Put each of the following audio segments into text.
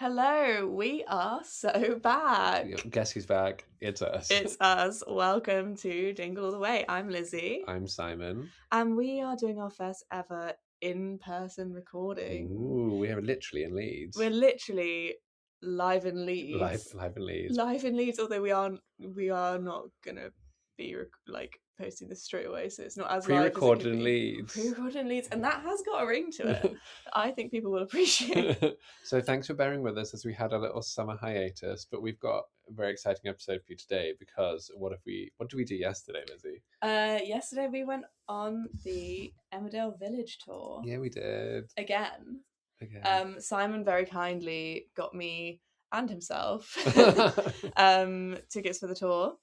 Hello, we are so back. Guess who's back? It's us. It's us. Welcome to Dingle All the Way. I'm Lizzie, I'm Simon. and we are doing our first ever in-person recording. Ooh, we are literally in Leeds. We're literally live in Leeds. Live in Leeds. Live in Leeds, although we are not gonna be posting this straight away, so it's not as live as it Pre-recorded could in be. Leeds. Pre-recorded in Leeds, and that has got a ring to it. that I think people will appreciate. So thanks for bearing with us as we had a little summer hiatus, but we've got a very exciting episode for you today because what did we do yesterday, Lizzie? Yesterday we went on the Emmerdale Village Tour. Yeah, we did. Again. Again. Simon very kindly got me and himself tickets for the tour.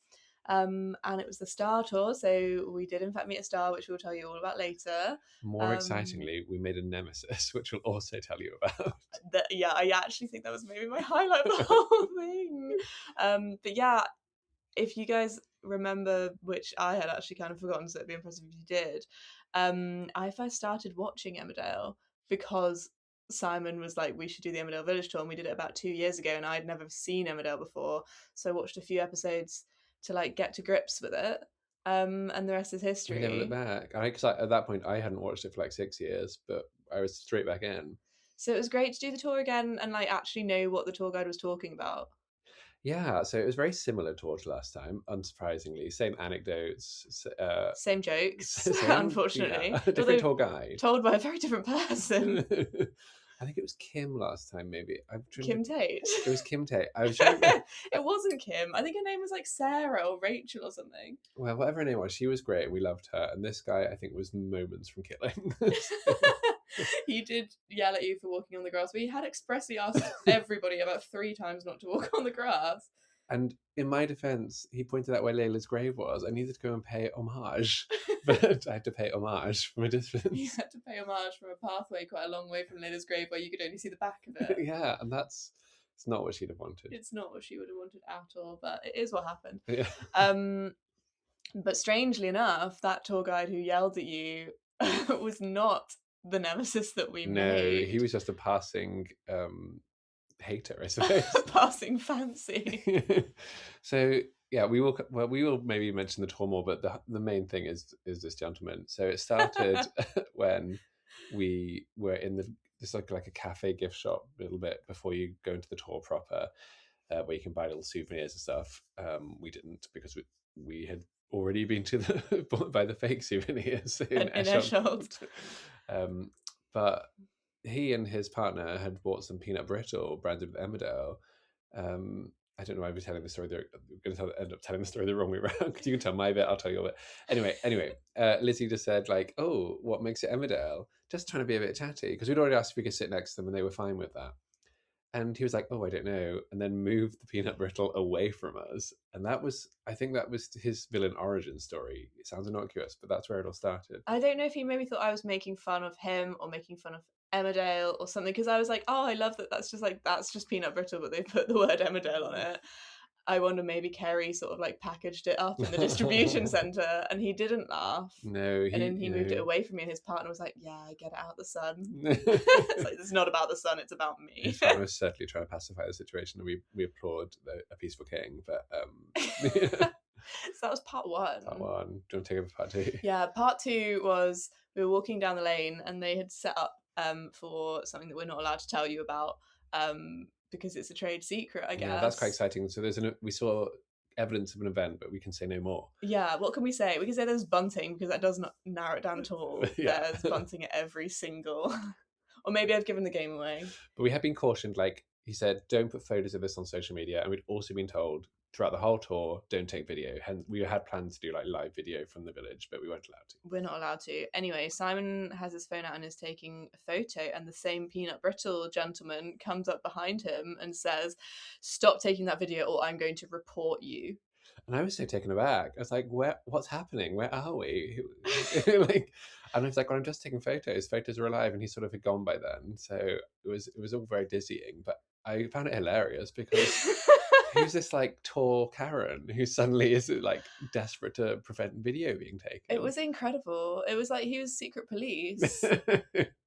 And it was the Star Tour, so we did in fact meet a star, which we'll tell you all about later. More excitingly, we made a nemesis, which we'll also tell you about. I actually think that was maybe my highlight of the whole thing. But yeah, if you guys remember, which I had actually kind of forgotten, so it'd be impressive if you did, I first started watching Emmerdale because Simon was like, we should do the Emmerdale Village Tour, and we did it about 2 years ago, and I'd never seen Emmerdale before, so I watched a few episodes to like get to grips with it, and the rest is history. We never looked back. Because at that point I hadn't watched it for like 6 years, but I was straight back in. So it was great to do the tour again and like actually know what the tour guide was talking about. Yeah, so it was very similar to last time, unsurprisingly. Same anecdotes. Same jokes, same, unfortunately. Yeah, different tour guide. Told by a very different person. I think it was Kim last time, maybe. Kim Tate. It was Kim Tate. I was trying to... It wasn't Kim. I think her name was like Sarah or Rachel or something. Well, whatever her name was, she was great. We loved her. And this guy, I think, was moments from killing. He did yell at you for walking on the grass, but he had expressly asked everybody about 3 times not to walk on the grass. And in my defence, he pointed out where Layla's grave was. I needed to go and pay homage, but I had to pay homage from a distance. You had to pay homage from a pathway quite a long way from Layla's grave where you could only see the back of it. Yeah, and it's not what she'd have wanted. It's not what she would have wanted at all, but it is what happened. Yeah. But strangely enough, that tour guide who yelled at you was not the nemesis that we made. No, he was just a passing hater, I suppose. Passing fancy. So yeah, we will maybe mention the tour more, but the main thing is this gentleman. So it started when we were in this like a cafe gift shop a little bit before you go into the tour proper, where you can buy little souvenirs and stuff. We didn't because we had already been to buy the fake souvenirs in Eschalt. But he and his partner had bought some peanut brittle branded with Emmerdale. I don't know why I'm telling the story. We're going to end up telling the story the wrong way around. You can tell my bit, I'll tell your bit. Anyway, Lizzie just said like, "Oh, what makes it Emmerdale?" Just trying to be a bit chatty because we'd already asked if we could sit next to them, and they were fine with that. And he was like, "Oh, I don't know," and then moved the peanut brittle away from us. And I think that was his villain origin story. It sounds innocuous, but that's where it all started. I don't know if he maybe thought I was making fun of him or making fun of Emmerdale or something, because I was like, oh, I love that that's just peanut brittle, but they put the word Emmerdale on it. I wonder maybe Kerry sort of like packaged it up in the distribution centre, and he didn't laugh. No, and then he moved it away from me, and his partner was like, "Yeah, get it out of the sun." It's like, it's not about the sun; it's about me. His partner was certainly trying to pacify the situation, and we applaud a peaceful king. But so that was part 1. Part 1. Do you want to take over part 2? Yeah, part 2 was we were walking down the lane, and they had set up for something that we're not allowed to tell you about. Because it's a trade secret, I guess. Yeah, that's quite exciting. So we saw evidence of an event, but we can say no more. Yeah, what can we say? We can say there's bunting, because that does not narrow it down at all. Yeah. There's bunting at every single... Or maybe I've given the game away. But we have been cautioned, like he said, don't put photos of this on social media. And we'd also been told throughout the whole tour, don't take video. Hence, we had plans to do like live video from the village, but we weren't allowed to. We're not allowed to. Anyway, Simon has his phone out and is taking a photo, and the same peanut brittle gentleman comes up behind him and says, "Stop taking that video or I'm going to report you." And I was so taken aback. I was like, what's happening? Where are we? Like, and I was like, well, I'm just taking photos. Photos are alive. And he sort of had gone by then. So it was all very dizzying, but I found it hilarious because who's this like tall Karen who suddenly is like desperate to prevent video being taken? It was incredible. It was like he was secret police. So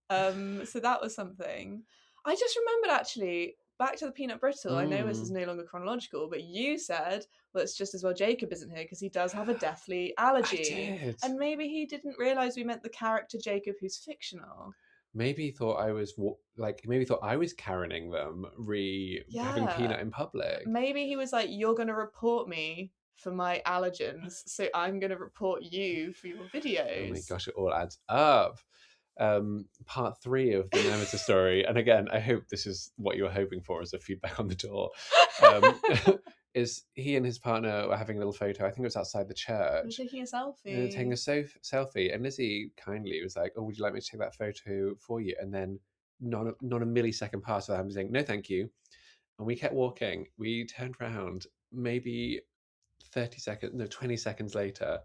that was something. I just remembered actually, back to the peanut brittle. I know this is no longer chronological, but you said, well, it's just as well Jacob isn't here because he does have a deathly allergy. I did. And maybe he didn't realise we meant the character Jacob who's fictional. Maybe he thought I was Karening them having peanut in public. Maybe he was like, you're going to report me for my allergens, so I'm going to report you for your videos. Oh my gosh, it all adds up. Part 3 of the Nemesis story, and again, I hope this is what you were hoping for as a feedback on the tour, is he and his partner were having a little photo. I think it was outside the church. We're taking a selfie. Taking a selfie, and Lizzie kindly was like, "Oh, would you like me to take that photo for you?" And then not a millisecond passed without him saying, "No, thank you." And we kept walking. We turned around, maybe 20 seconds later,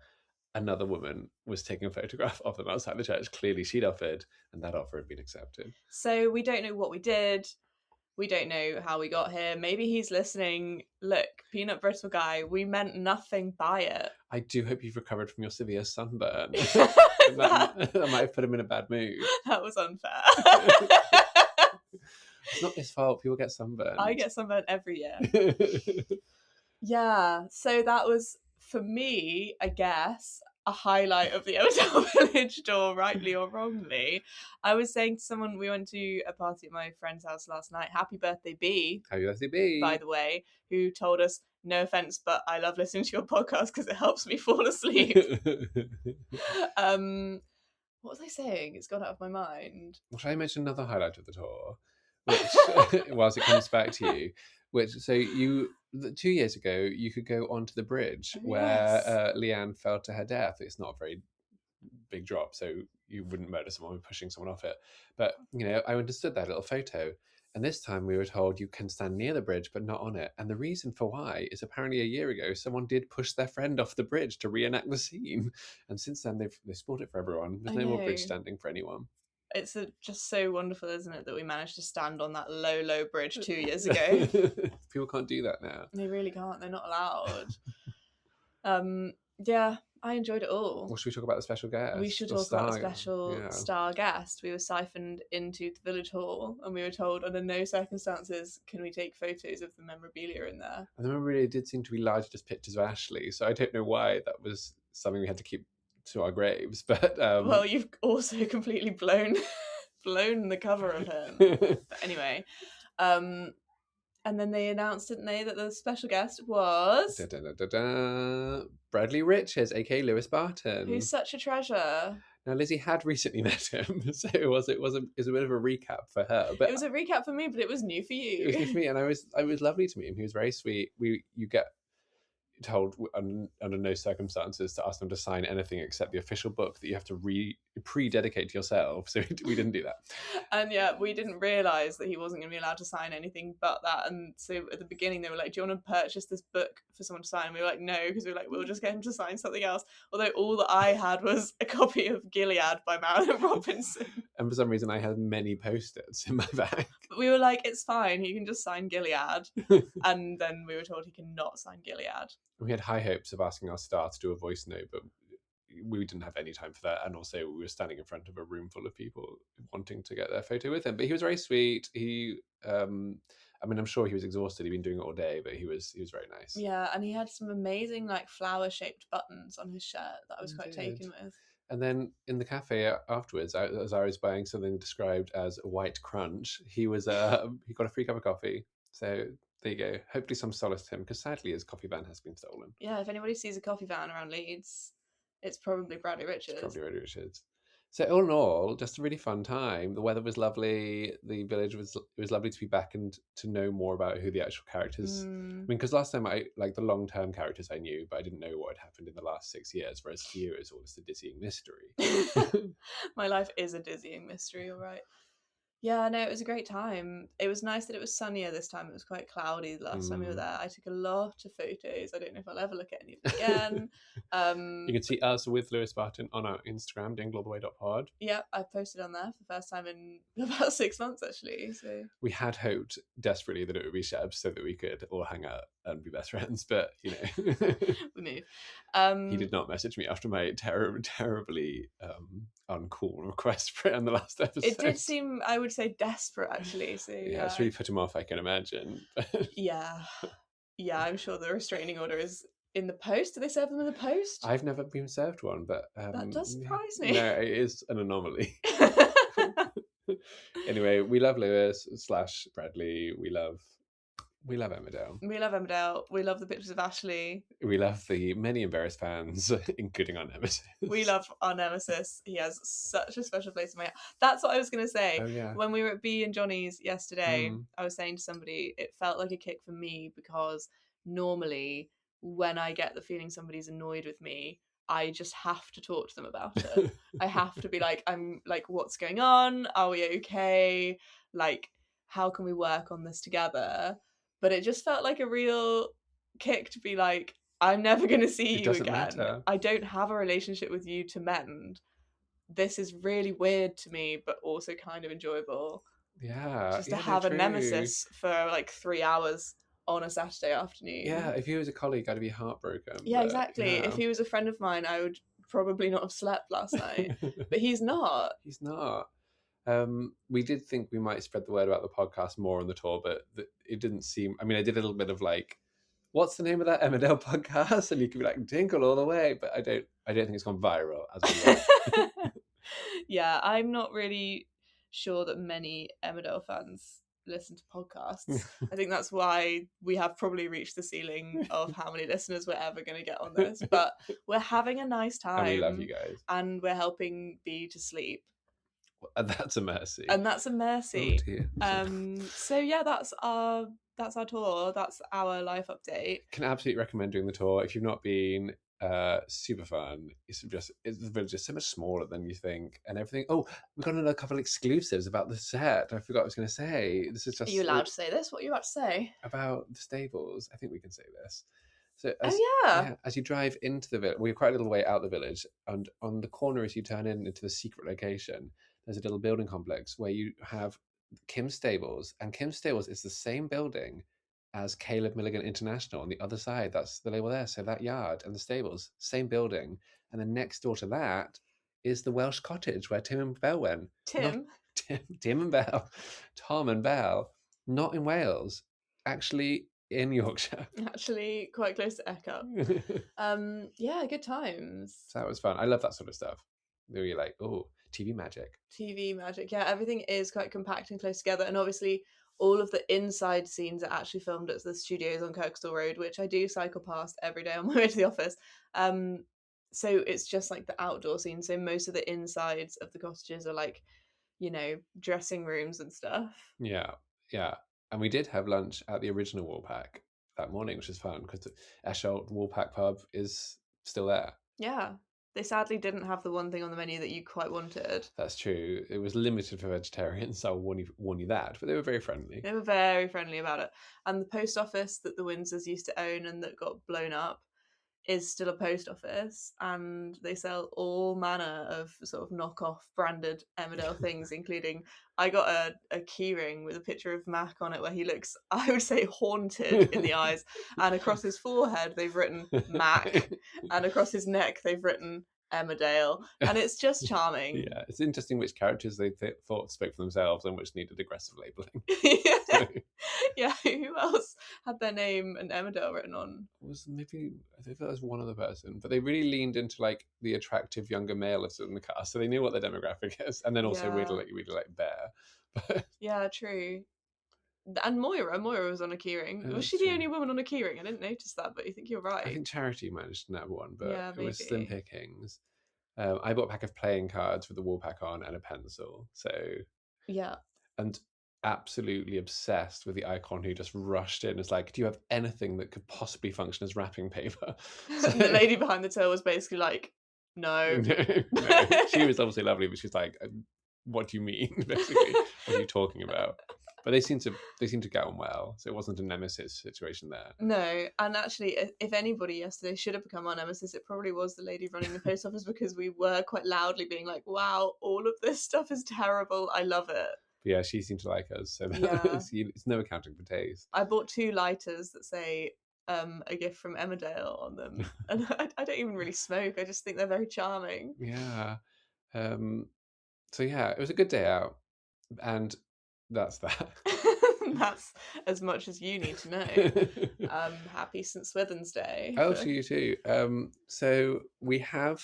another woman was taking a photograph of them outside the church. Clearly she'd offered, and that offer had been accepted. So we don't know what we did. We don't know how we got here. Maybe he's listening. Look, peanut brittle guy, we meant nothing by it. I do hope you've recovered from your severe sunburn. that might have put him in a bad mood. That was unfair. It's not his fault. People get sunburned. I get sunburned every year. Yeah, so that was, for me, I guess, a highlight of the Emmerdale Village Tour, rightly or wrongly. I was saying to someone, we went to a party at my friend's house last night. Happy birthday, B. Happy birthday, B. By the way, who told us, no offense, but I love listening to your podcast because it helps me fall asleep. What was I saying? It's gone out of my mind. Well, shall I mention another highlight of the tour? Which, whilst it comes back to you, so 2 years ago, you could go onto the bridge where Leanne fell to her death. It's not a very big drop, so you wouldn't murder someone by pushing someone off it. But, I understood that little photo. And this time we were told you can stand near the bridge, but not on it. And the reason for why is apparently a year ago, someone did push their friend off the bridge to reenact the scene. And since then, they've spoiled it for everyone. There's no more bridge standing for anyone. It's just so wonderful, isn't it, that we managed to stand on that low bridge 2 years ago. People can't do that now. They really can't. They're not allowed. Yeah, I enjoyed it all. Well, should we talk about the special guest? We should talk about the special star guest. We were siphoned into the village hall and we were told under no circumstances can we take photos of the memorabilia in there. And the memorabilia did seem to be largely just pictures of Ashley, so I don't know why that was something we had to keep to our graves, but well, you've also completely blown the cover of him. But anyway, and then they announced, didn't they, that the special guest was Bradley Riches, aka Lewis Barton, who's such a treasure. Now Lizzie had recently met him, so it was a bit of a recap for her. But it was a recap for me, but it was new for you. It was new for me, and it was lovely to meet him. He was very sweet. You get told under no circumstances to ask them to sign anything except the official book that you have to pre-dedicate to yourself, so we didn't do that. And we didn't realise that he wasn't going to be allowed to sign anything but that, and so at the beginning they were like, do you want to purchase this book for someone to sign? And we were like, no, because we were like, we'll just get him to sign something else, although all that I had was a copy of Gilead by Marilyn Robinson. And for some reason I had many post-its in my bag. But we were like, it's fine, he can just sign Gilead. And then we were told he cannot sign Gilead. We had high hopes of asking our star to do a voice note, but we didn't have any time for that. And also we were standing in front of a room full of people wanting to get their photo with him. But he was very sweet. I'm sure he was exhausted. He'd been doing it all day, but he was very nice. Yeah, and he had some amazing flower-shaped buttons on his shirt that I was quite taken with. And then in the cafe afterwards, as I was buying something described as a white crunch, he got a free cup of coffee. So there you go. Hopefully some solace to him, because sadly his coffee van has been stolen. Yeah, if anybody sees a coffee van around Leeds, it's probably Bradley Richards. So all in all, just a really fun time. The weather was lovely. The village it was lovely to be back and to know more about who the actual characters. Because last time the long-term characters I knew, but I didn't know what had happened in the last 6 years. Whereas for you, it's all just a dizzying mystery. My life is a dizzying mystery, all right. Yeah, no, it was a great time. It was nice that it was sunnier this time. It was quite cloudy the last time we were there. I took a lot of photos. I don't know if I'll ever look at any of them again. You can see us with Lewis Barton on our Instagram, dinglealltheway.pod. Yeah, I posted on there for the first time in about 6 months, actually. So we had hoped desperately that it would be Sheb so that we could all hang out and be best friends, but you know. We move. He did not message me after my terribly uncool request for it on the last episode. It did seem, I would say, desperate actually. So yeah, it's really put him off, I can imagine. yeah, I'm sure the restraining order is in the post. Do they serve them in the post? I've never been served one, but that does surprise me. No, it is an anomaly. Anyway, we love Lewis / Bradley. We love Emmerdale. We love Emmerdale. We love the pictures of Ashley. We love the many embarrassed fans, including our nemesis. We love our nemesis. He has such a special place in my heart. That's what I was going to say. Oh, yeah. When we were at B and Johnny's yesterday, I was saying to somebody, it felt like a kick for me because normally when I get the feeling somebody's annoyed with me, I just have to talk to them about it. I have to be like, I'm like, what's going on? Are we okay? Like, how can we work on this together? But it just felt like a real kick to be like, I'm never going to see you again. Matter. I don't have a relationship with you to mend. This is really weird to me, but also kind of enjoyable. Yeah. Just to have a nemesis for like 3 hours on a Saturday afternoon. Yeah, if he was a colleague, I'd be heartbroken. Yeah, exactly. Yeah. If he was a friend of mine, I would probably not have slept last night. But he's not. He's not. We did think we might spread the word about the podcast more on the tour, but it didn't seem... I mean, I did a little bit of like, what's the name of that Emmerdale podcast? And you could be like, Dingle all the way. But I don't think it's gone viral as we Yeah, I'm not really sure that many Emmerdale fans listen to podcasts. I think that's why we have probably reached the ceiling of how many listeners we're ever going to get on this. But we're having a nice time. And we love you guys. And we're helping B to sleep. And that's a mercy. And that's a mercy. Oh, dear. So yeah, that's our tour. That's our life update. Can absolutely recommend doing the tour. If you've not been, super fun. The village is so much smaller than you think, and everything. Oh, we've got another couple of exclusives about the set. I forgot what I was going to say. This is just... Are you allowed to say this? What are you about to say? About the stables. I think we can say this. So as you drive into the village, we're quite a little way out the village, and on the corner as you turn into the secret location, there's a little building complex where you have Kim's Stables, and Kim's Stables is the same building as Caleb Milligan International on the other side. That's the label there. So that yard and the stables, same building. And then next door to that is the Welsh cottage where Tim and Belle went. Tim and Belle. Tom and Belle. Not in Wales. Actually in Yorkshire. Actually quite close to Echo. Yeah, good times. So that was fun. I love that sort of stuff. Where you're like, oh, TV magic. Yeah, everything is quite compact and close together. And obviously all of the inside scenes are actually filmed at the studios on Kirkstall Road, which I do cycle past every day on my way to the office. So it's just like the outdoor scene. So most of the insides of the cottages are like, you know, dressing rooms and stuff. Yeah. And we did have lunch at the original Woolpack that morning, which is fun because the Esholt Woolpack pub is still there. Yeah. They sadly didn't have the one thing on the menu that you quite wanted. That's true. It was limited for vegetarians, so I'll warn you that. But they were very friendly. They were very friendly about it. And the post office that the Windsors used to own and that got blown up is still a post office. And they sell all manner of sort of knockoff branded Emmerdale things, including... I got a keyring with a picture of Mac on it where he looks, I would say, haunted in the eyes. And across his forehead, they've written Mac. And across his neck, they've written Emmerdale. And it's just charming. Yeah, it's interesting which characters they thought spoke for themselves and which needed aggressive labelling. Yeah. Yeah, who else had their name and Emmerdale written on? I think that was one other person, but they really leaned into like the attractive younger males in the cast, so they knew what their demographic is, and then also really like Bear. Yeah, true. And Moira was on a keyring. Was she the only woman on a keyring? I didn't notice that, but I think you're right. I think Charity managed to nab one, but yeah, it was slim pickings. I bought a pack of playing cards with the Woolpack on and a pencil. So yeah, and absolutely obsessed with the icon who just rushed in. It's like, do you have anything that could possibly function as wrapping paper? So... And the lady behind the till was basically like, no. She was obviously lovely, but she's like, what do you mean? Basically, what are you talking about? But they seem to get on well, so it wasn't a nemesis situation there. No, and actually, if anybody yesterday should have become our nemesis, it probably was the lady running the post office, because we were quite loudly being like, wow, all of this stuff is terrible, I love it. But yeah, she seemed to like us, so it's no accounting for taste. I bought 2 lighters that say a gift from Emmerdale on them. And I don't even really smoke. I just think they're very charming. Yeah. So yeah, it was a good day out, and that's that. That's as much as you need to know. Happy St. Swithin's Day. Oh, to you too. So we have.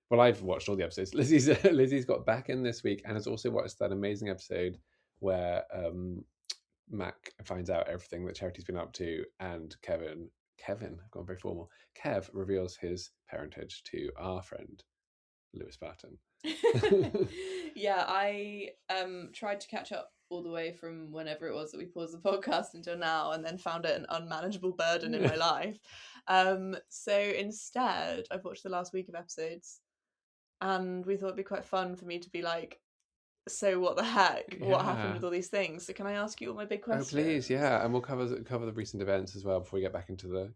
Well, I've watched all the episodes. Lizzie's got back in this week and has also watched that amazing episode where Mac finds out everything that Charity's been up to, and Kevin, I've gone very formal. Kev reveals his parentage to our friend Lewis Barton. Yeah, I tried to catch up all the way from whenever it was that we paused the podcast until now, and then found it an unmanageable burden in my life. So instead, I've watched the last week of episodes, and we thought it'd be quite fun for me to be like, so what the heck? What happened with all these things? So can I ask you all my big questions? Oh, please, yeah, and we'll cover the recent events as well before we get back into the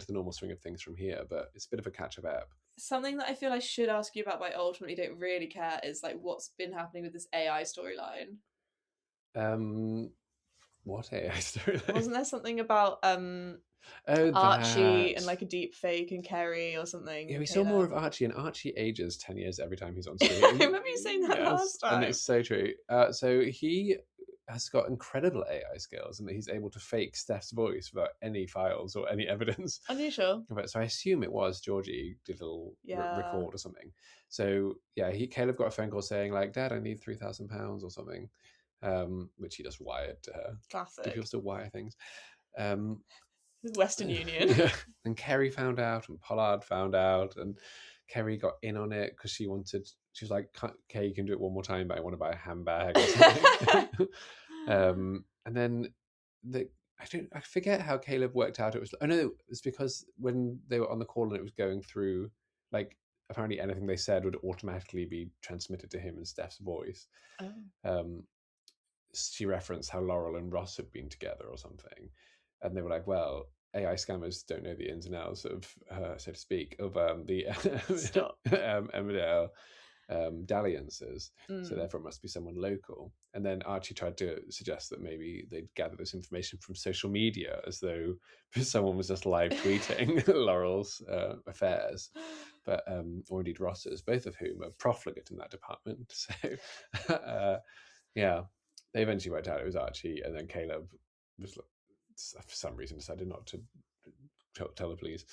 normal swing of things from here. But it's a bit of a catch-up app. Something that I feel I should ask you about, but I ultimately don't really care, is like what's been happening with this AI storyline. What AI storyline? Wasn't there something about Archie and like a deep fake and Kerry or something? Yeah, we saw more of Archie, and Archie ages 10 years every time he's on screen. I remember you saying that last time. And it's so true. So he has got incredible AI skills, and that he's able to fake Steph's voice without any files or any evidence. Unusual. So I assume it was Georgie did a little record or something. So yeah, Caleb got a phone call saying like, "Dad, I need £3,000 or something," which he just wired to her. Classic. Do people still wire things? Western Union. And Kerry found out, and Pollard found out, and Kerry got in on it because she was like, "Okay, you can do it one more time, but I want to buy a handbag." Or something. And then I forget how Caleb worked out. It was it's because when they were on the call and it was going through, like, apparently anything they said would automatically be transmitted to him in Steph's voice. She referenced how Laurel and Ross had been together or something, and they were like, "Well, AI scammers don't know the ins and outs of, so to speak, of the Emmerdale dalliances, so therefore it must be someone local." And then Archie tried to suggest that maybe they'd gather this information from social media, as though someone was just live tweeting Laurel's affairs, but or indeed Ross's, both of whom are profligate in that department. So yeah, they eventually worked out it was Archie, and then Caleb was, for some reason, decided not to tell the police.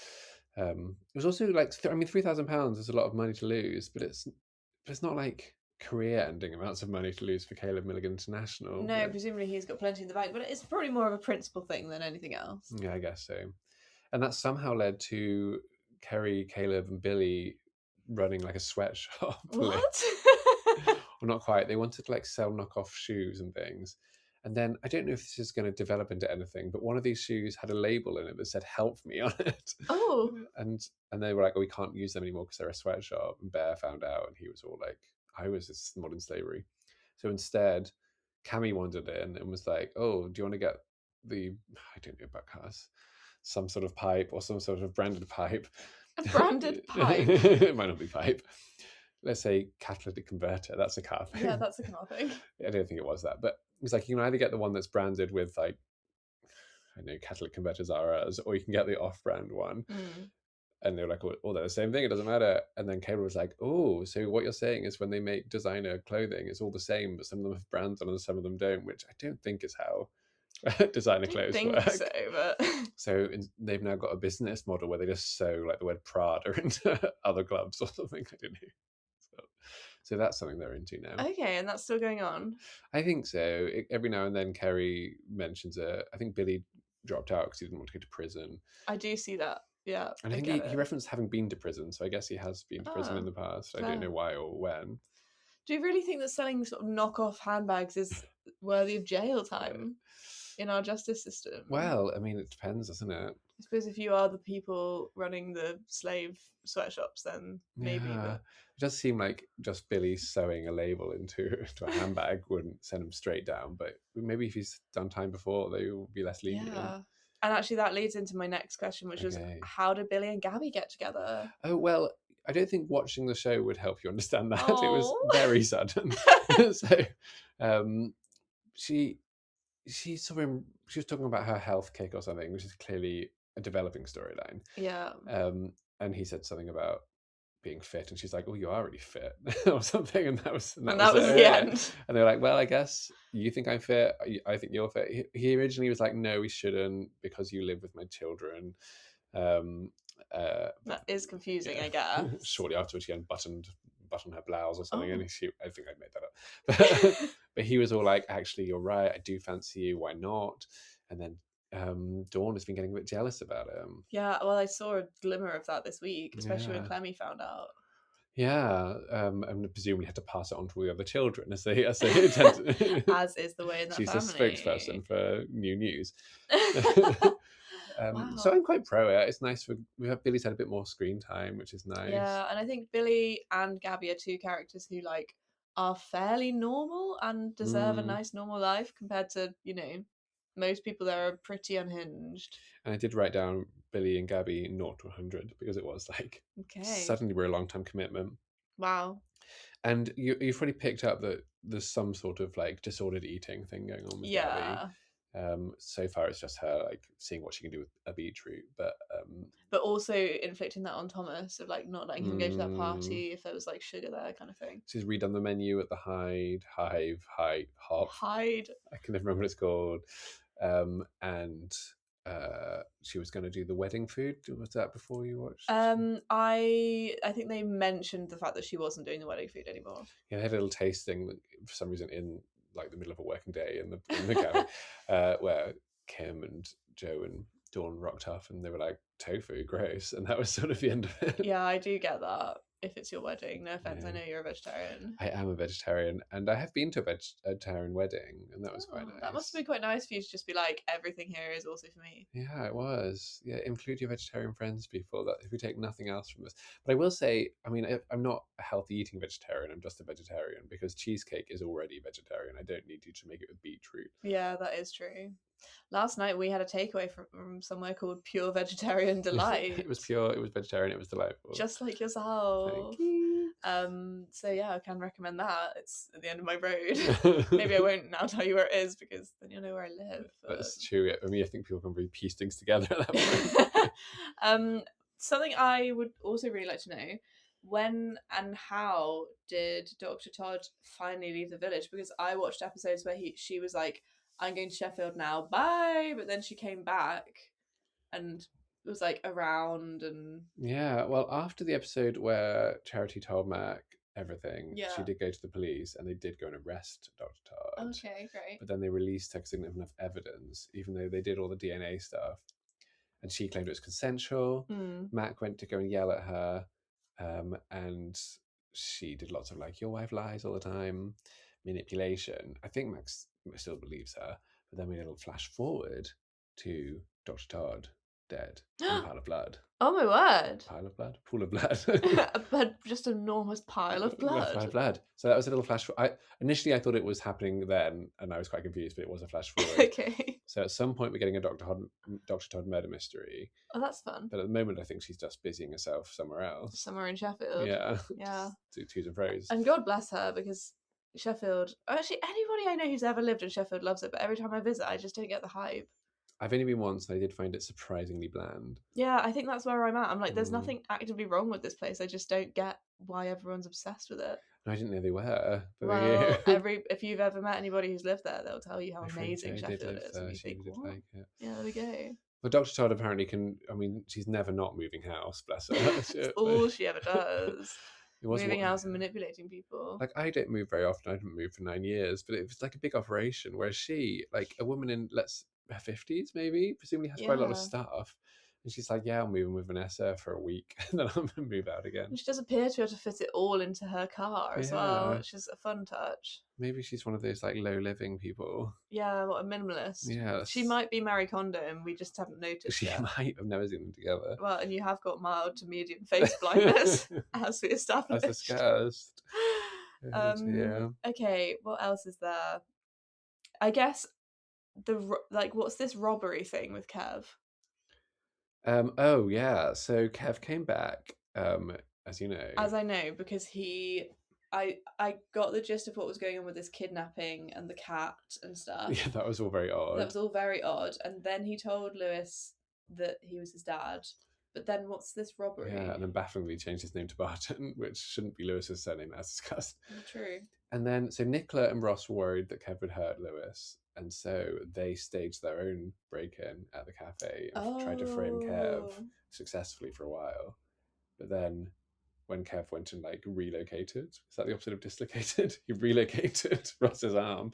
It was also like, £3,000 is a lot of money to lose, but it's not like career-ending amounts of money to lose for Caleb Milligan International. No, presumably he's got plenty in the bank, but it's probably more of a principal thing than anything else. Yeah, I guess so. And that somehow led to Kerry, Caleb, and Billy running like a sweatshop. What? Well, not quite. They wanted to like sell knockoff shoes and things. And then I don't know if this is going to develop into anything, but one of these shoes had a label in it that said "Help Me" on it. Oh. And they were like, "Oh, we can't use them anymore because they're a sweatshop." And Bear found out, and he was all like, "I was modern slavery." So instead, Cammy wandered in and was like, "Oh, do you want to get I don't know about cars, some sort of pipe or some sort of branded pipe?" A branded pipe? It might not be pipe. Let's say catalytic converter. That's a car thing. Yeah, that's a car thing. I don't think it was that, but it was like, you can either get the one that's branded with like, I know catalytic converters are ours, or you can get the off-brand one. And they were like, "Oh, they're the same thing, it doesn't matter." And then Caleb was like, "Oh, so what you're saying is when they make designer clothing, it's all the same, but some of them have brands on and some of them don't," which I don't think is how designer clothes work. So, but so they've now got a business model where they just sew like the word Prada into other gloves or something. I don't know. So that's something they're into now. Okay, and that's still going on? I think so. Every now and then Kerry mentions it. I think Billy dropped out because he didn't want to go to prison. I do see that, yeah. And I think he referenced having been to prison, so I guess he has been to prison in the past. I don't know why or when. Do you really think that selling sort of knockoff handbags is worthy of jail time in our justice system? Well, I mean, it depends, doesn't it? I suppose if you are the people running the slave sweatshops, then maybe. Yeah. But It does seem like just Billy sewing a label into a handbag wouldn't send him straight down, but maybe if he's done time before, they will be less lenient. yeah. And actually that leads into my next question, which was, how did Billy and Gabby get together? Oh, well, I don't think watching the show would help you understand that. Oh. It was very sudden. So she was talking about her health kick or something, which is clearly a developing storyline. Yeah. And he said something about being fit, and she's like, "Oh, you are really fit," or something, and that was the end. And they were like, "Well, I guess you think I'm fit. I think you're fit." He originally was like, "No, we shouldn't, because you live with my children." That is confusing, I guess. Shortly afterwards, she unbuttoned her blouse or something, and I think I made that up. But he was all like, "Actually, you're right. I do fancy you. Why not?" And then Dawn has been getting a bit jealous about him. Yeah, well, I saw a glimmer of that this week, especially when Yeah. Clemmy found out. Yeah, and presumably had to pass it on to all the other children as they tend to. As is the way in that She's family. the spokesperson for new news. Wow. So I'm quite pro it. It's nice Billy's had a bit more screen time, which is nice. Yeah, and I think Billy and Gabby are two characters who like are fairly normal and deserve a nice normal life compared to, you know, most people that are pretty unhinged. And I did write down Billy and Gabby 0 to 100 because it was like suddenly we're a long-time commitment. Wow. And you've probably picked up that there's some sort of like disordered eating thing going on with Gabby. So far it's just her like seeing what she can do with a beetroot, but also inflicting that on Thomas of like not letting him go to that party if there was like sugar there, kind of thing. She's redone the menu at the Hide, Hop. Hide. I can never remember what it's called. And she was going to do the wedding food. Was that before you watched? I think they mentioned the fact that she wasn't doing the wedding food anymore. Yeah, they had a little tasting for some reason in like the middle of a working day in the cabin, where Kim and Joe and Dawn rocked up, and they were like, "Tofu, gross," and that was sort of the end of it. Yeah, I do get that. If it's your wedding, no offense, I know you're a vegetarian. I am a vegetarian, and I have been to a vegetarian wedding, and that was quite nice. That must have been quite nice for you to just be like, everything here is also for me. Yeah, it was. Yeah, include your vegetarian friends, people. That if we take nothing else from this, but I will say, I mean, I'm not a healthy eating vegetarian. I'm just a vegetarian because cheesecake is already vegetarian. I don't need you to make it with beetroot. Yeah, that is true. Last night we had a takeaway from somewhere called Pure Vegetarian Delight. It was pure. It was vegetarian. It was delightful. Just like yourself. Thank you. So yeah, I can recommend that. It's at the end of my road. Maybe I won't now tell you where it is because then you'll know where I live. But... That's true. I mean, I think people can really piece things together at that point. Something I would also really like to know: when and how did Dr. Todd finally leave the village? Because I watched episodes where she was like, "I'm going to Sheffield now, bye," but then she came back and was like around and well, after the episode where Charity told Mac everything, she did go to the police and they did go and arrest Dr. Todd. Okay, great. But then they released her because they didn't have enough evidence, even though they did all the DNA stuff, and she claimed it was consensual. Mac went to go and yell at her, and she did lots of like, "Your wife lies all the time," manipulation. I think Max still believes her, but then we had a little flash forward to Dr. Todd dead in a pile of blood. Oh my word! Pile of blood? Pool of blood. Just an enormous pile of blood. Pile of blood. So that was a little flash forward. Initially I thought it was happening then, and I was quite confused, but it was a flash forward. Okay. So at some point we're getting a Dr. Todd murder mystery. Oh, that's fun. But at the moment I think she's just busying herself somewhere else. Somewhere in Sheffield. Yeah. Yeah. Twos and fro's. And God bless her, because Sheffield... Actually, anybody I know who's ever lived in Sheffield loves it, but every time I visit, I just don't get the hype. I've only been once and I did find it surprisingly bland. Yeah, I think that's where I'm at. I'm like, there's nothing actively wrong with this place. I just don't get why everyone's obsessed with it. I didn't know they were. Well, if you've ever met anybody who's lived there, they'll tell you how amazing Sheffield is. And you think, what? Like it. Yeah, there we go. Well, Dr. Todd apparently she's never not moving house, bless her. That's all she ever does. Moving house and yeah. manipulating people. Like, I don't move very often. I didn't move for 9 years, but it was like a big operation. Whereas she, like a woman in her 50s, maybe, presumably has quite a lot of stuff. And she's like, yeah, I'm moving with Vanessa for a week, and then I'm going to move out again. And she does appear to be able to fit it all into her car as well, which is a fun touch. Maybe she's one of those like low living people. Yeah, what a minimalist. Yeah, she might be Marie Kondo, and we just haven't noticed. She might have never seen them together. Well, and you have got mild to medium face blindness, as we established. As discussed. Okay, what else is there? I guess what's this robbery thing with Kev? Oh yeah, so Kev came back, as you know. As I know, because I got the gist of what was going on with this kidnapping and the cat and stuff. Yeah, that was all very odd. And then he told Lewis that he was his dad. But then what's this robbery? Yeah, and then bafflingly changed his name to Barton, which shouldn't be Lewis's surname, as discussed. True. And then, so Nicola and Ross were worried that Kev would hurt Lewis, and so they staged their own break-in at the cafe and tried to frame Kev successfully for a while. But then, when Kev went and like relocated, is that the opposite of dislocated? He relocated Ross's arm,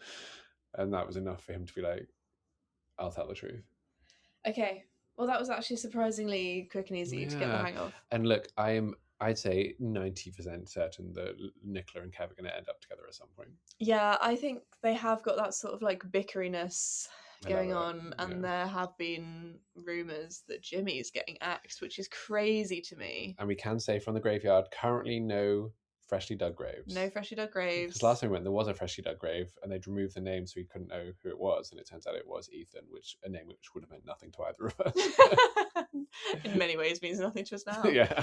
and that was enough for him to be like, "I'll tell the truth." Okay. Well, that was actually surprisingly quick and easy to get the hang of. And look, I'd say 90% certain that Nicola and Kev are going to end up together at some point. Yeah, I think they have got that sort of like bickeriness going on, and there have been rumours that Jimmy's getting axed, which is crazy to me. And we can say from the graveyard, currently no freshly dug graves. No freshly dug graves. Because last time we went, there was a freshly dug grave, and they'd removed the name so we couldn't know who it was, and it turns out it was Ethan, a name which would have meant nothing to either of us. In many ways means nothing to us now. Yeah.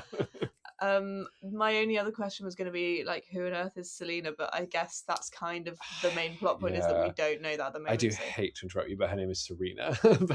My only other question was going to be like, who on earth is Selena? But I guess that's kind of the main plot point, is that we don't know that at the moment. I do hate to interrupt you, but her name is Serena. Look,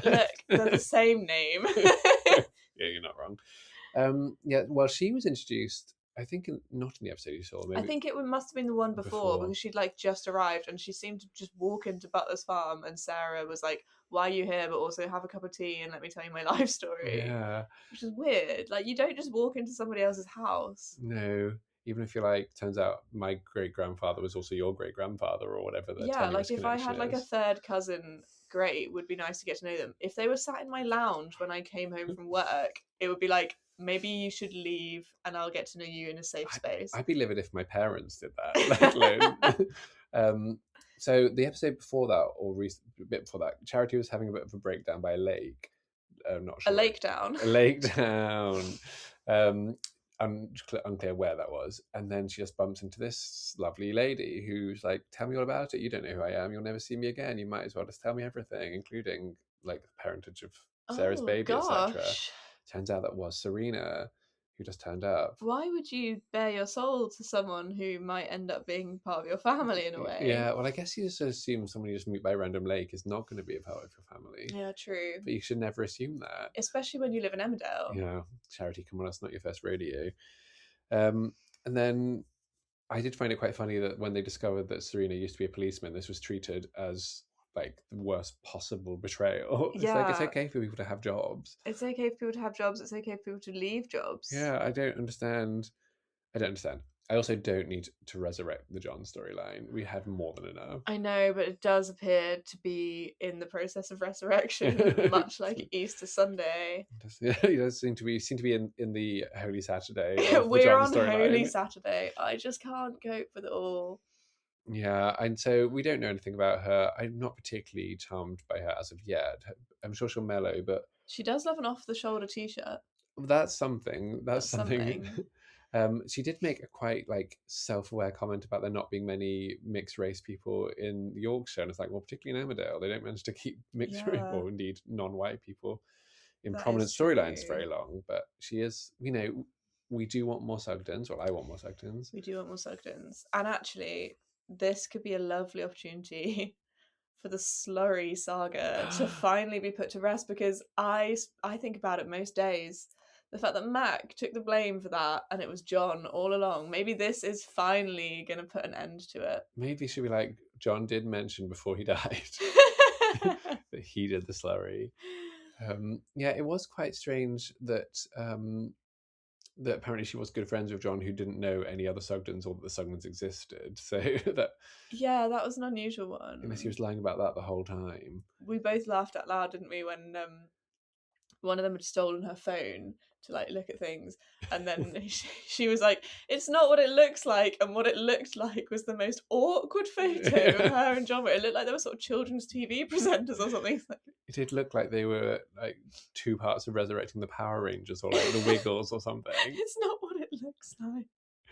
they're the same name. Yeah, you're not wrong. Yeah, well, she was introduced, I think, not in the episode you saw. Maybe. I think it must have been the one before, because she'd like just arrived and she seemed to just walk into Butler's farm, and Sarah was like, "Why are you here? But also have a cup of tea and let me tell you my life story." Yeah, which is weird. Like, you don't just walk into somebody else's house. No, even if you're like, turns out my great grandfather was also your great grandfather or whatever. Yeah, like if I had like a third cousin, great, would be nice to get to know them. If they were sat in my lounge when I came home from work, it would be like, maybe you should leave and I'll get to know you in a safe space. I'd be livid if my parents did that, let alone. So the episode before that, or a bit before that, Charity was having a bit of a breakdown by a lake. Not sure. A lake down. A lake down. Unclear where that was. And then she just bumps into this lovely lady who's like, "Tell me all about it. You don't know who I am. You'll never see me again. You might as well just tell me everything, including like the parentage of Sarah's baby, etc." Turns out that was Serena, who just turned up. Why would you bare your soul to someone who might end up being part of your family in a way? Yeah, well, I guess you just assume someone you just meet by a random lake is not going to be a part of your family. Yeah, true. But you should never assume that. Especially when you live in Emmerdale. Yeah, Charity, come on, that's not your first rodeo. And then I did find it quite funny that when they discovered that Serena used to be a policeman, this was treated as like the worst possible betrayal. It's like, it's okay for people to have jobs. It's okay for people to have jobs. It's okay for people to leave jobs. Yeah, I don't understand. I also don't need to resurrect the John storyline. We had more than enough. I know, but it does appear to be in the process of resurrection, much like Easter Sunday. It does seem to be in the Holy Saturday. We're on Holy Saturday. I just can't cope with it all. Yeah, and so we don't know anything about her. I'm not particularly charmed by her as of yet. I'm sure she'll mellow, but she does love an off-the-shoulder t-shirt. That's something. That's something. She did make a quite like self-aware comment about there not being many mixed race people in Yorkshire, and it's like, well, particularly in Emmerdale, they don't manage to keep mixed race, or indeed non-white people in prominent storylines very long. But she is, we do want more Sugdens. Well, I want more Sugdens. We do want more Sugdens, and actually, this could be a lovely opportunity for the slurry saga to finally be put to rest, because I think about it most days. The fact that Mac took the blame for that and it was John all along. Maybe this is finally going to put an end to it. Maybe she'll be like, John did mention before he died that he did the slurry. Yeah, it was quite strange that that apparently she was good friends with John, who didn't know any other Sugdens or that the Sugdens existed. So that that was an unusual one. Unless he was lying about that the whole time. We both laughed out loud, didn't we, when one of them had stolen her phone to like look at things, and then she was like, "It's not what it looks like," and what it looked like was the most awkward photo of her and John. It looked like they were sort of children's TV presenters or something. It did look like they were like two parts of Resurrecting the Power Rangers, or like the Wiggles or something. It's not what it looks like.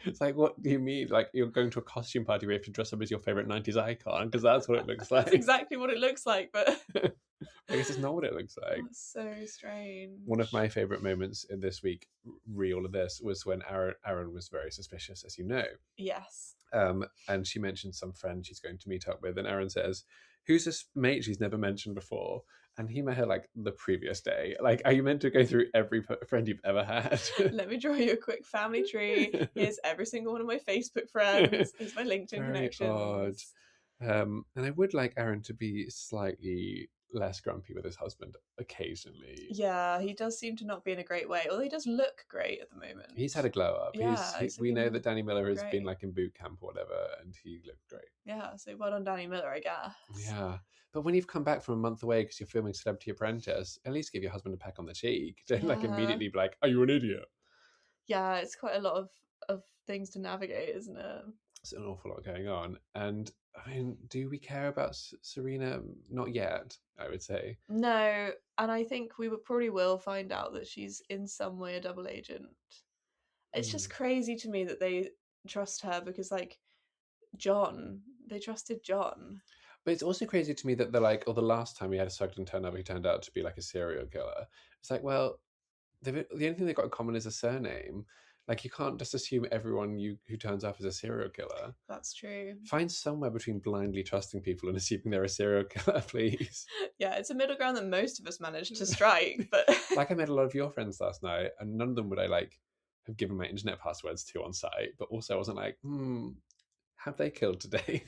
It's like, what do you mean? Like, you're going to a costume party where you have to dress up as your favourite 90s icon, because that's what it looks like. That's exactly what it looks like, but I guess it's not what it looks like. That's so strange. One of my favourite moments in this week, re all of this, was when Aaron was very suspicious, as you know. Yes. And she mentioned some friend she's going to meet up with, and Aaron says, "Who's this mate she's never mentioned before?" and he met her like the previous day. Like, are you meant to go through every friend you've ever had? Let me draw you a quick family tree. Here's every single one of my Facebook friends. Here's my LinkedIn Very connections. odd. And I would like Aaron to be slightly less grumpy with his husband occasionally. Yeah, he does seem to not be in a great way, although he does look great at the moment. He's had a glow up. Yeah, We know looking that Danny Miller has been great. like in boot camp or whatever, and he looked great. Yeah, so well done, Danny Miller, I guess. Yeah. But when you've come back from a month away because you're filming Celebrity Apprentice, at least give your husband a peck on the cheek. Don't like Yeah. immediately be like, "Are you an idiot?" Yeah, it's quite a lot of things to navigate, isn't it? It's an awful lot going on. And I mean, do we care about Serena? Not yet, I would say. No, and I think we probably will find out that she's in some way a double agent. It's just crazy to me that they trust her because, like, they trusted John. But it's also crazy to me that they're like, oh, the last time we had a Sugden turn up, he turned out to be like a serial killer. It's like, well, the only thing they've got in common is a surname. Like, you can't just assume everyone who turns up is a serial killer. That's true. Find somewhere between blindly trusting people and assuming they're a serial killer, please. Yeah, it's a middle ground that most of us managed to strike, but like, I met a lot of your friends last night, and none of them would I like have given my internet passwords to on site, but also I wasn't like, have they killed today?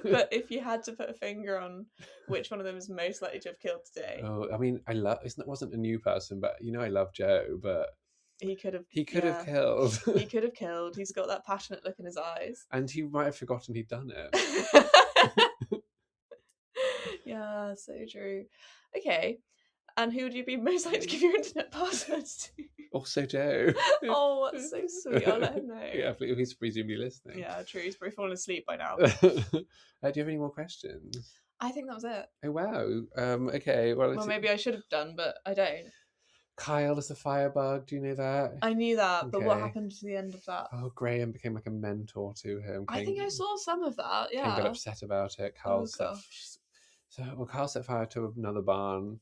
But if you had to put a finger on which one of them is most likely to have killed today. Oh, I mean, it wasn't a new person, but I love Joe, but he could have killed. He could have killed. He's got that passionate look in his eyes. And he might have forgotten he'd done it. Yeah, so true. Okay. And who would you be most likely to give your internet passwords to? Also Joe. Oh, that's so sweet. I'll let him know. Yeah, he's presumably listening. Yeah, true. He's probably fallen asleep by now. Do you have any more questions? I think that was it. Oh, wow. Okay. Well, maybe I should have done, but I don't. Kyle is the firebug. Do you know that? I knew that, but what happened to the end of that? Oh, Graham became like a mentor to him. I think I saw some of that, yeah. Kane got upset about it. Kyle set fire to another barn,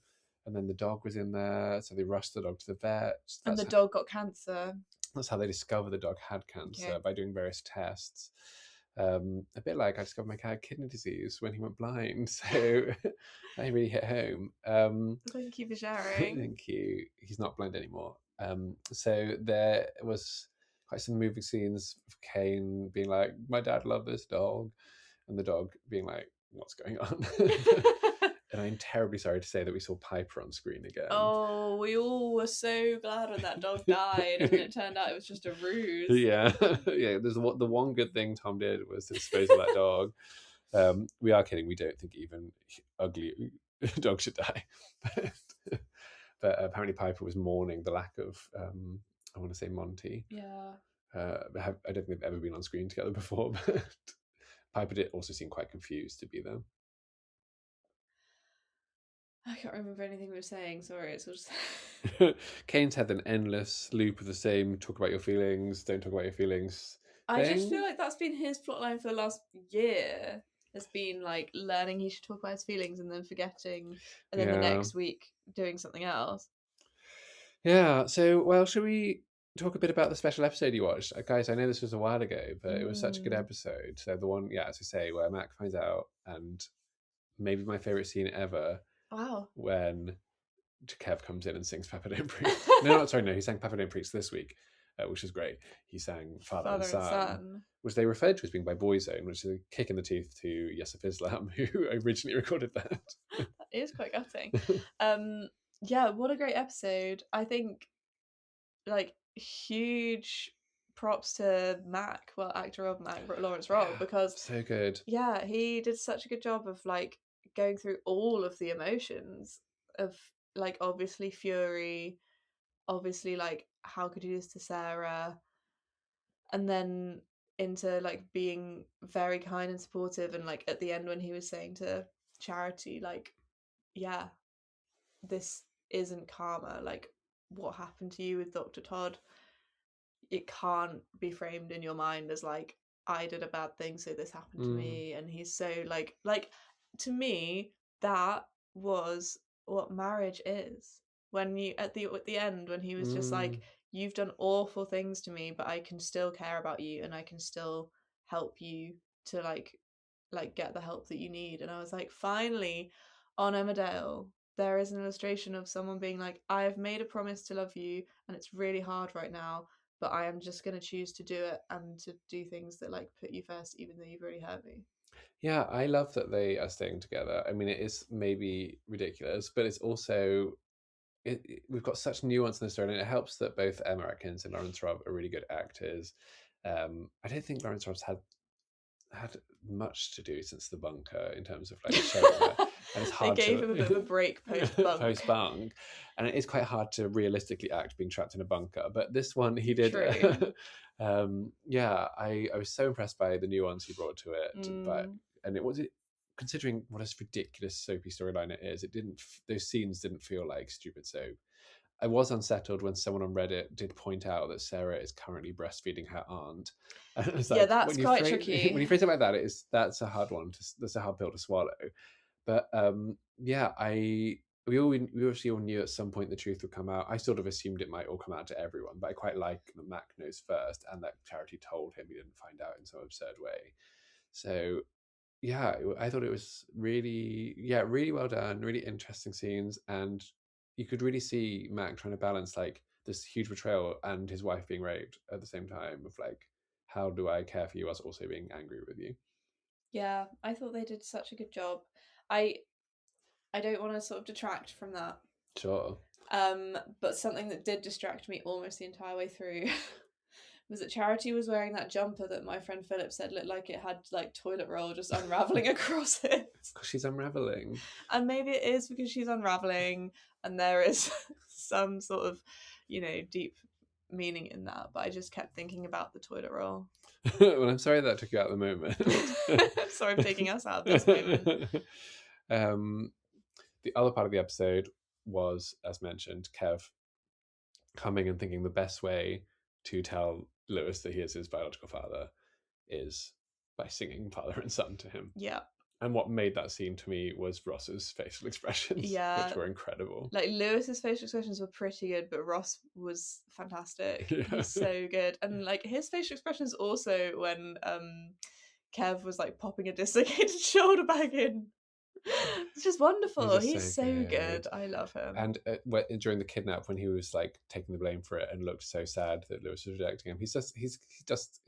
and then the dog was in there, so they rushed the dog to the vet. And the dog got cancer. That's how they discovered the dog had cancer, by doing various tests. A bit like I discovered my cat had kidney disease when he went blind, so that really hit home. Thank you for sharing. Thank you. He's not blind anymore. So there was quite some moving scenes of Kane being like, "My dad loved this dog," and the dog being like, "What's going on?" And I'm terribly sorry to say that we saw Piper on screen again. Oh, we all were so glad when that dog died, and then it turned out it was just a ruse. Yeah, yeah. There's the one good thing Tom did was to dispose of that dog. We are kidding. We don't think even ugly dogs should die. But apparently Piper was mourning the lack of, I want to say Monty. Yeah. I don't think they've ever been on screen together before, but Piper did also seem quite confused to be there. I can't remember anything we were saying, sorry. It's all just... Kane's had an endless loop of the same talk about your feelings, don't talk about your feelings I just feel like that's been his plotline for the last year. It's been like learning he should talk about his feelings and then forgetting, and then the next week doing something else. Yeah, so, well, should we talk a bit about the special episode you watched? Guys, I know this was a while ago, but it was such a good episode. So the one, as I say, where Mac finds out, and maybe my favourite scene ever. Wow. When Kev comes in and sings Papa Don't Preach. No, he sang Papa Don't Preach this week, which is great. He sang Father and Son, which they referred to as being by Boyzone, which is a kick in the teeth to Yusuf Islam, who originally recorded that. That is quite gutting. Yeah, what a great episode. I think, like, huge props to Mac, actor of Mac, Lawrence Robb, because so good. Yeah, he did such a good job of like going through all of the emotions of like obviously fury, obviously like how could you do this to Sarah, and then into like being very kind and supportive, and like at the end when he was saying to Charity like, yeah, this isn't karma, like what happened to you with Dr. Todd, it can't be framed in your mind as like I did a bad thing so this happened to me. And he's so like to me that was what marriage is, when you at the end when he was just like, you've done awful things to me but I can still care about you and I can still help you to like get the help that you need. And I was like, finally on Emmerdale there is an illustration of someone being like, I have made a promise to love you and it's really hard right now, but I am just going to choose to do it and to do things that like put you first, even though you've really hurt me. Yeah, I love that they are staying together. I mean, it is maybe ridiculous, but it's also we've got such nuance in the story, and it helps that both Emma Atkins and Lawrence Robb are really good actors. I don't think Lawrence Robb's had much to do since The Bunker in terms of like showing that. And it's hard They gave him a bit of a break post-bunk. Post-bunk, and it is quite hard to realistically act being trapped in a bunker. But this one, he did. Yeah, I was so impressed by the nuance he brought to it. But considering what a ridiculous soapy storyline it is, those scenes didn't feel like stupid soap. I was unsettled when someone on Reddit did point out that Sarah is currently breastfeeding her aunt. And it's like, that's quite tricky. When you phrase it like that, that's a hard one. That's a hard pill to swallow. But yeah, we obviously all knew at some point the truth would come out. I sort of assumed it might all come out to everyone, but I quite like that Mac knows first, and that Charity told him he didn't find out in some absurd way. So yeah, I thought it was really well done, really interesting scenes, and you could really see Mac trying to balance like this huge betrayal and his wife being raped at the same time, of like, how do I care for you whilst also being angry with you? Yeah, I thought they did such a good job. I don't want to sort of detract from that. Sure. But something that did distract me almost the entire way through was that Charity was wearing that jumper that my friend Philip said looked like it had like toilet roll just unravelling across it. Because she's unravelling. And maybe it is because she's unravelling and there is some sort of, deep meaning in that. But I just kept thinking about the toilet roll. Well, I'm sorry that took you out of the moment. I'm sorry for taking us out of this moment. The other part of the episode was, as mentioned, Kev coming and thinking the best way to tell Lewis that he is his biological father is by singing father and son to him. Yeah. And what made that scene to me was Ross's facial expressions, which were incredible. Like, Lewis's facial expressions were pretty good, but Ross was fantastic. Yeah. He's so good. And like his facial expressions also when Kev was like popping a dislocated shoulder back in. It's just wonderful. He's so good. I love him. And during the kidnap, when he was like taking the blame for it and looked so sad that Lewis was rejecting him, he just is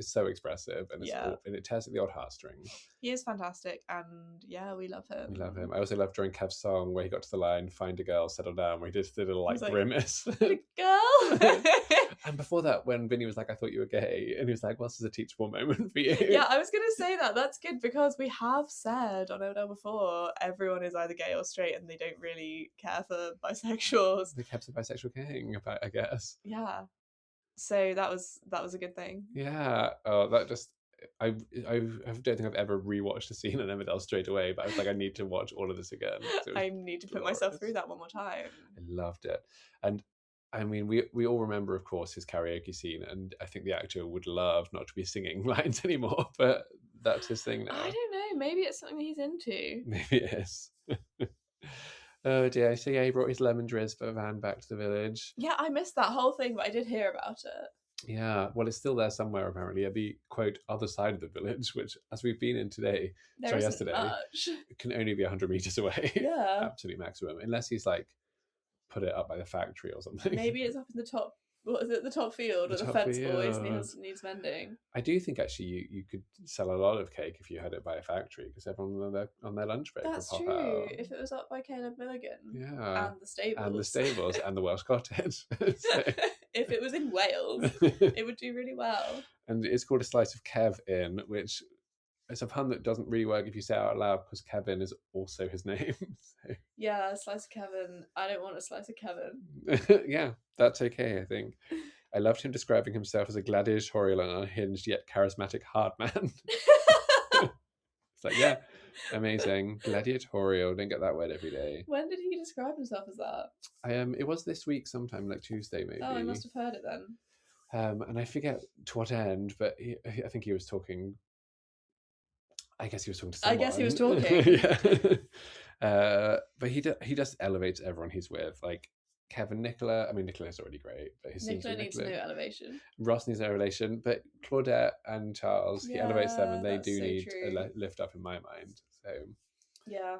so expressive, and and it tears at the old heartstrings. He is fantastic, and we love him. We love him. I also love during Kev's song where he got to the line "Find a girl, settle down," where he just did a like grimace. A girl. And before that, when Vinny was like, "I thought you were gay," and he was like, "Well, this is a teachable moment for you." Yeah, I was gonna say that. That's good because we have said on Emmerdale before, everyone is either gay or straight, and they don't really care for bisexuals. They kept the bisexual king, I guess. Yeah. So that was a good thing. Yeah. Oh, that just. I don't think I've ever rewatched a scene in Emmerdale straight away, but I was like, I need to watch all of this again. I need to put myself through that one more time. I loved it. And I mean, we all remember, of course, his karaoke scene, and I think the actor would love not to be singing lines anymore, but that's his thing now. I don't know. Maybe it's something that he's into. Maybe it is. Oh dear. So yeah, he brought his lemon drizzt van back to the village. Yeah, I missed that whole thing, but I did hear about it. Yeah, well, it's still there somewhere apparently at the quote other side of the village, which, as we've been in yesterday, can only be 100 meters away. Yeah, absolute maximum, unless he's like put it up by the factory or something. Maybe it's up in the top. What is it? The top field, where the fence always needs mending. I do think actually you could sell a lot of cake if you had it by a factory, because everyone on their lunch break That's would pop true. out. If it was up by Caleb Milligan, and the stables, and the Welsh cottage. If it was in Wales, it would do really well. And it's called a slice of Kev in, which it's a pun that doesn't really work if you say it out loud, because Kevin is also his name. So. Yeah, a slice of Kevin. I don't want a slice of Kevin. Yeah, that's okay, I think. I loved him describing himself as a gladiatorial and unhinged yet charismatic hard man. It's like, yeah, amazing. Gladiatorial, don't get that word every day. When did he describe himself as that? It was this week sometime, like Tuesday maybe. Oh, I must have heard it then. And I forget to what end, but I think he was talking. I guess he was talking to someone. I guess he was talking. Yeah. But he just elevates everyone he's with. Like Kevin, Nicola. I mean, Nicola's already great, but his Nicola needs no elevation. Ross needs no elevation, but Claudette and Charles, he elevates them, and they do need a lift up in my mind. So yeah.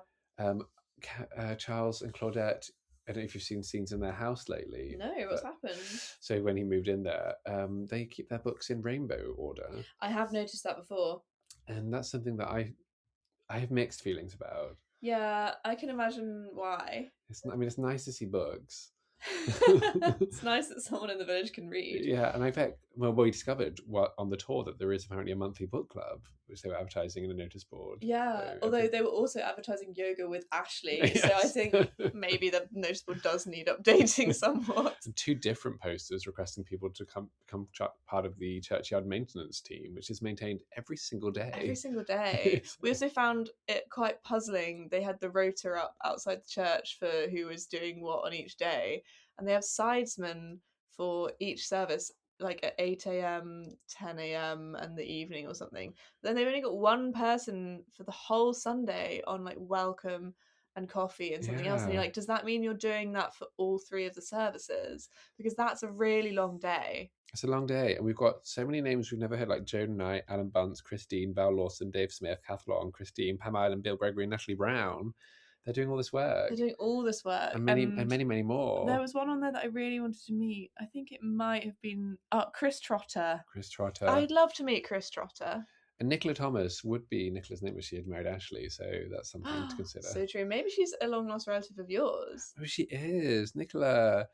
Charles and Claudette, I don't know if you've seen scenes in their house lately. No, what's happened? So when he moved in there, they keep their books in rainbow order. I have noticed that before. And that's something that I have mixed feelings about. Yeah, I can imagine why. It's nice to see books. It's nice that someone in the village can read. Yeah, and I bet, we discovered on the tour that there is apparently a monthly book club, which they were advertising in a notice board. Yeah, although they were also advertising yoga with Ashley, Yes. so I think maybe the notice board does need updating somewhat. And 2 different posters requesting people to become part of the churchyard maintenance team, which is maintained every single day. Every single day. We also found it quite puzzling. They had the rota up outside the church for who was doing what on each day, and they have sidesmen for each service, like at 8 a.m, 10 a.m, and the evening or something. Then they've only got one person for the whole Sunday on like welcome and coffee and something else. And you're like, does that mean you're doing that for all 3 of the services? Because that's a really long day. It's a long day, and we've got so many names we've never heard, like Joan Knight, Alan Bunce, Christine, Val Lawson, Dave Smith, Kath Long, Christine, Pam Island, Bill Gregory, and Natalie Brown. They're doing all this work. They're doing all this work. And many more. There was one on there that I really wanted to meet. I think it might have been Chris Trotter. Chris Trotter. I'd love to meet Chris Trotter. And Nicola Thomas would be Nicola's name if she had married Ashley, so that's something to consider. So true. Maybe she's a long-lost relative of yours. Oh, she is. Nicola.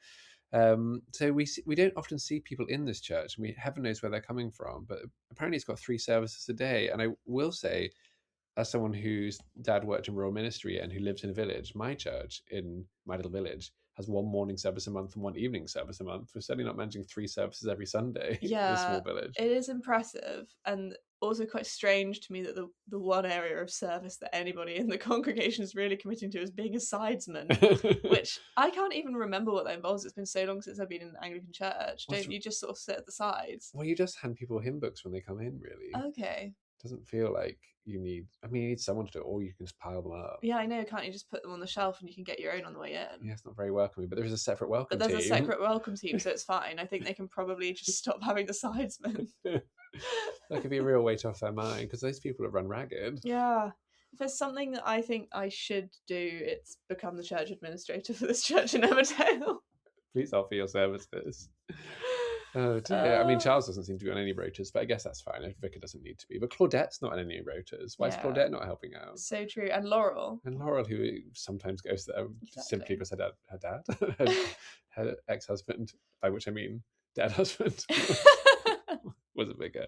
So we don't often see people in this church, and heaven knows where they're coming from, but apparently it's got 3 services a day. And I will say, as someone whose dad worked in rural ministry and who lives in a village, my church in Emmerdale Village has 1 morning service a month and 1 evening service a month. We're certainly not managing 3 services every Sunday in a small village. It is impressive, and also quite strange to me that the one area of service that anybody in the congregation is really committing to is being a sidesman, which I can't even remember what that involves. It's been so long since I've been in an Anglican church. Don't you just sort of sit at the sides? Well, you just hand people hymn books when they come in, really. Okay. Doesn't feel like you need someone to do it, or you can just pile them up. Yeah, I know. Can't you just put them on the shelf and you can get your own on the way in? Yeah, it's not very welcoming, but there is a separate welcome team. But there's a separate welcome team, so it's fine. I think they can probably just stop having the sidesmen. That could be a real weight off their mind, because those people have run ragged. Yeah. If there's something that I think I should do, it's become the church administrator for this church in Emmerdale. Please offer your services. Oh dear. Charles doesn't seem to be on any rotas, but I guess that's fine. Vicar doesn't need to be. But Claudette's not on any rotas. Why is Claudette not helping out? So true. And Laurel. Who sometimes goes there simply because her ex-husband, by which I mean dead husband, was a vicar.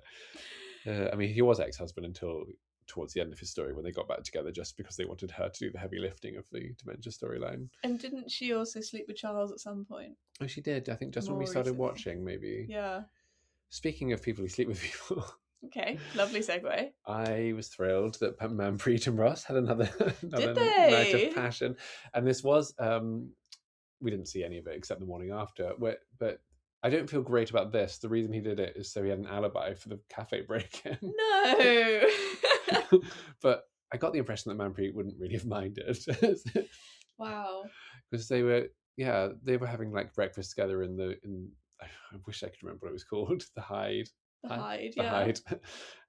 He was ex-husband until towards the end of his story, when they got back together just because they wanted her to do the heavy lifting of the dementia storyline. And didn't she also sleep with Charles at some point? Oh, she did. I think just when we started watching, maybe. Yeah. Speaking of people who sleep with people. Okay, lovely segue. I was thrilled that Manpreet and Ross had another night of passion. And this was, we didn't see any of it except the morning after, but I don't feel great about this. The reason he did it is so he had an alibi for the cafe break-in. No! But I got the impression that Manpreet wouldn't really have minded. Wow. Because they were having like breakfast together in I wish I could remember what it was called, the Hide. The Hide.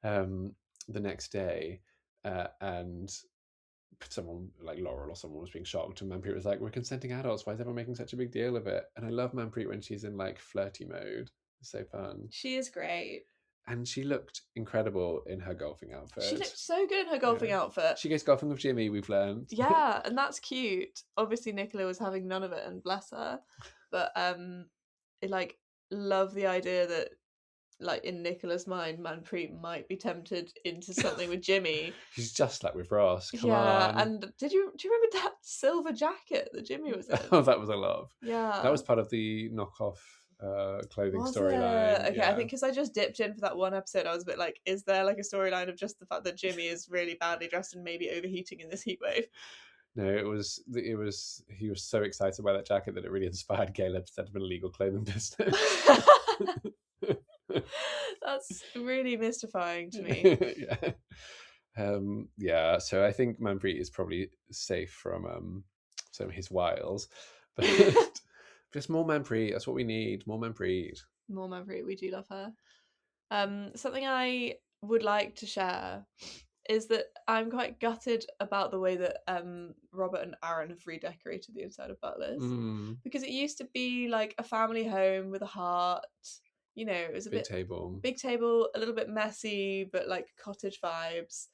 The next day, and someone like Laurel or someone was being shocked, and Manpreet was like, "We're consenting adults. Why is everyone making such a big deal of it?" And I love Manpreet when she's in like flirty mode. It's so fun. She is great. And she looked incredible in her golfing outfit. She looked so good in her golfing outfit. She goes golfing with Jimmy, we've learned. Yeah, and that's cute. Obviously, Nicola was having none of it, and bless her. But love the idea that, like, in Nicola's mind, Manpreet might be tempted into something with Jimmy. She's just like with Ross. Come on. And do you remember that silver jacket that Jimmy was in? Oh, that was a love. Yeah. That was part of the knockoff clothing storyline. Okay, yeah. I think because I just dipped in for that one episode, I was a bit like, is there like a storyline of just the fact that Jimmy is really badly dressed and maybe overheating in this heat wave? No, it was he was so excited by that jacket that it really inspired Caleb to set up an illegal clothing business. That's really mystifying to me. Yeah. So I think Manpreet is probably safe from some of his wiles, but just more Manpreet. That's what we need. More Manpreet. More Manpreet. We do love her. Something I would like to share is that I'm quite gutted about the way that Robert and Aaron have redecorated the inside of Butler's. Because it used to be like a family home with a heart. You know, it was a Big bit table. big table, a little bit messy, but like cottage vibes.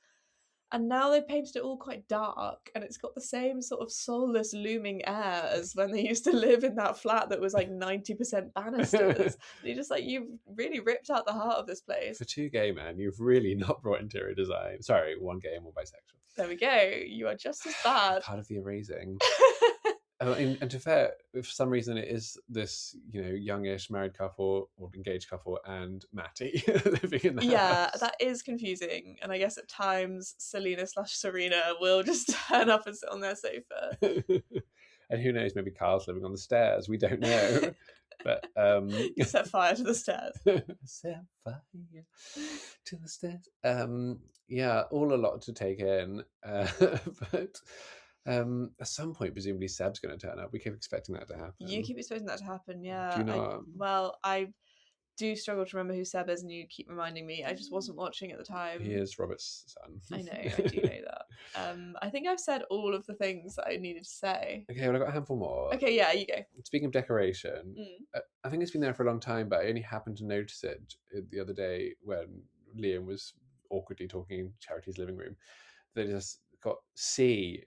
And now they've painted it all quite dark, and it's got the same sort of soulless looming air as when they used to live in that flat that was like 90% banisters. And you're just like, you've really ripped out the heart of this place. For two gay men, you've really not brought interior design. Sorry, one gay and one bisexual. There we go. You are just as bad. Part of the erasing. And to be fair, for some reason it is this, you know, youngish married couple or engaged couple and Matty living in the house. That is confusing. And I guess at times Selena/Serena will just turn up and sit on their sofa. And who knows, maybe Carl's living on the stairs. We don't know. But set fire to the stairs. Set fire to the stairs. Yeah, all a lot to take in. But at some point, presumably Seb's going to turn up. We keep expecting that to happen. You keep expecting that to happen, yeah. Do you know? Well, I do struggle to remember who Seb is, and you keep reminding me. I just wasn't watching at the time. He is Robert's son. I know, I do know that. I think I've said all of the things that I needed to say. Okay, well, I've got a handful more. Okay, yeah, you go. Speaking of decoration, I think it's been there for a long time, but I only happened to notice it the other day when Liam was awkwardly talking in Charity's living room. They just got SEA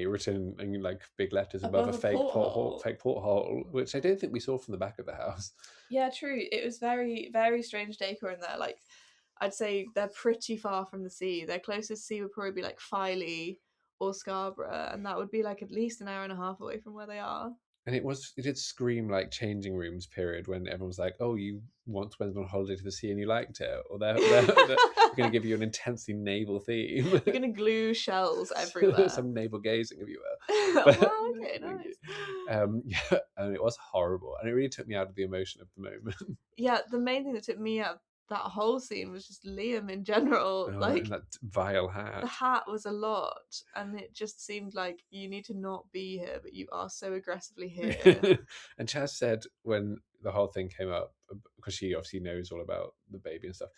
written in like big letters above a fake porthole, which I don't think we saw from the back of the house. Yeah, true. It was very, very strange decor in there. Like, I'd say they're pretty far from the sea. Their closest sea would probably be like Filey or Scarborough, and that would be like at least an hour and a half away from where they are. And it did scream like changing rooms period when everyone was like, oh, you once went on holiday to the sea and you liked it, or they're going to give you an intensely naval theme. They're going to glue shells everywhere. Some naval gazing, if you will. Wow, okay, nice. Yeah, and it was horrible, and it really took me out of the emotion of the moment. Yeah, the main thing that took me out of that whole scene was just Liam in general. Like, that vile hat. The hat was a lot, and it just seemed like you need to not be here, but you are so aggressively here. And Chaz said when the whole thing came up, because she obviously knows all about the baby and stuff,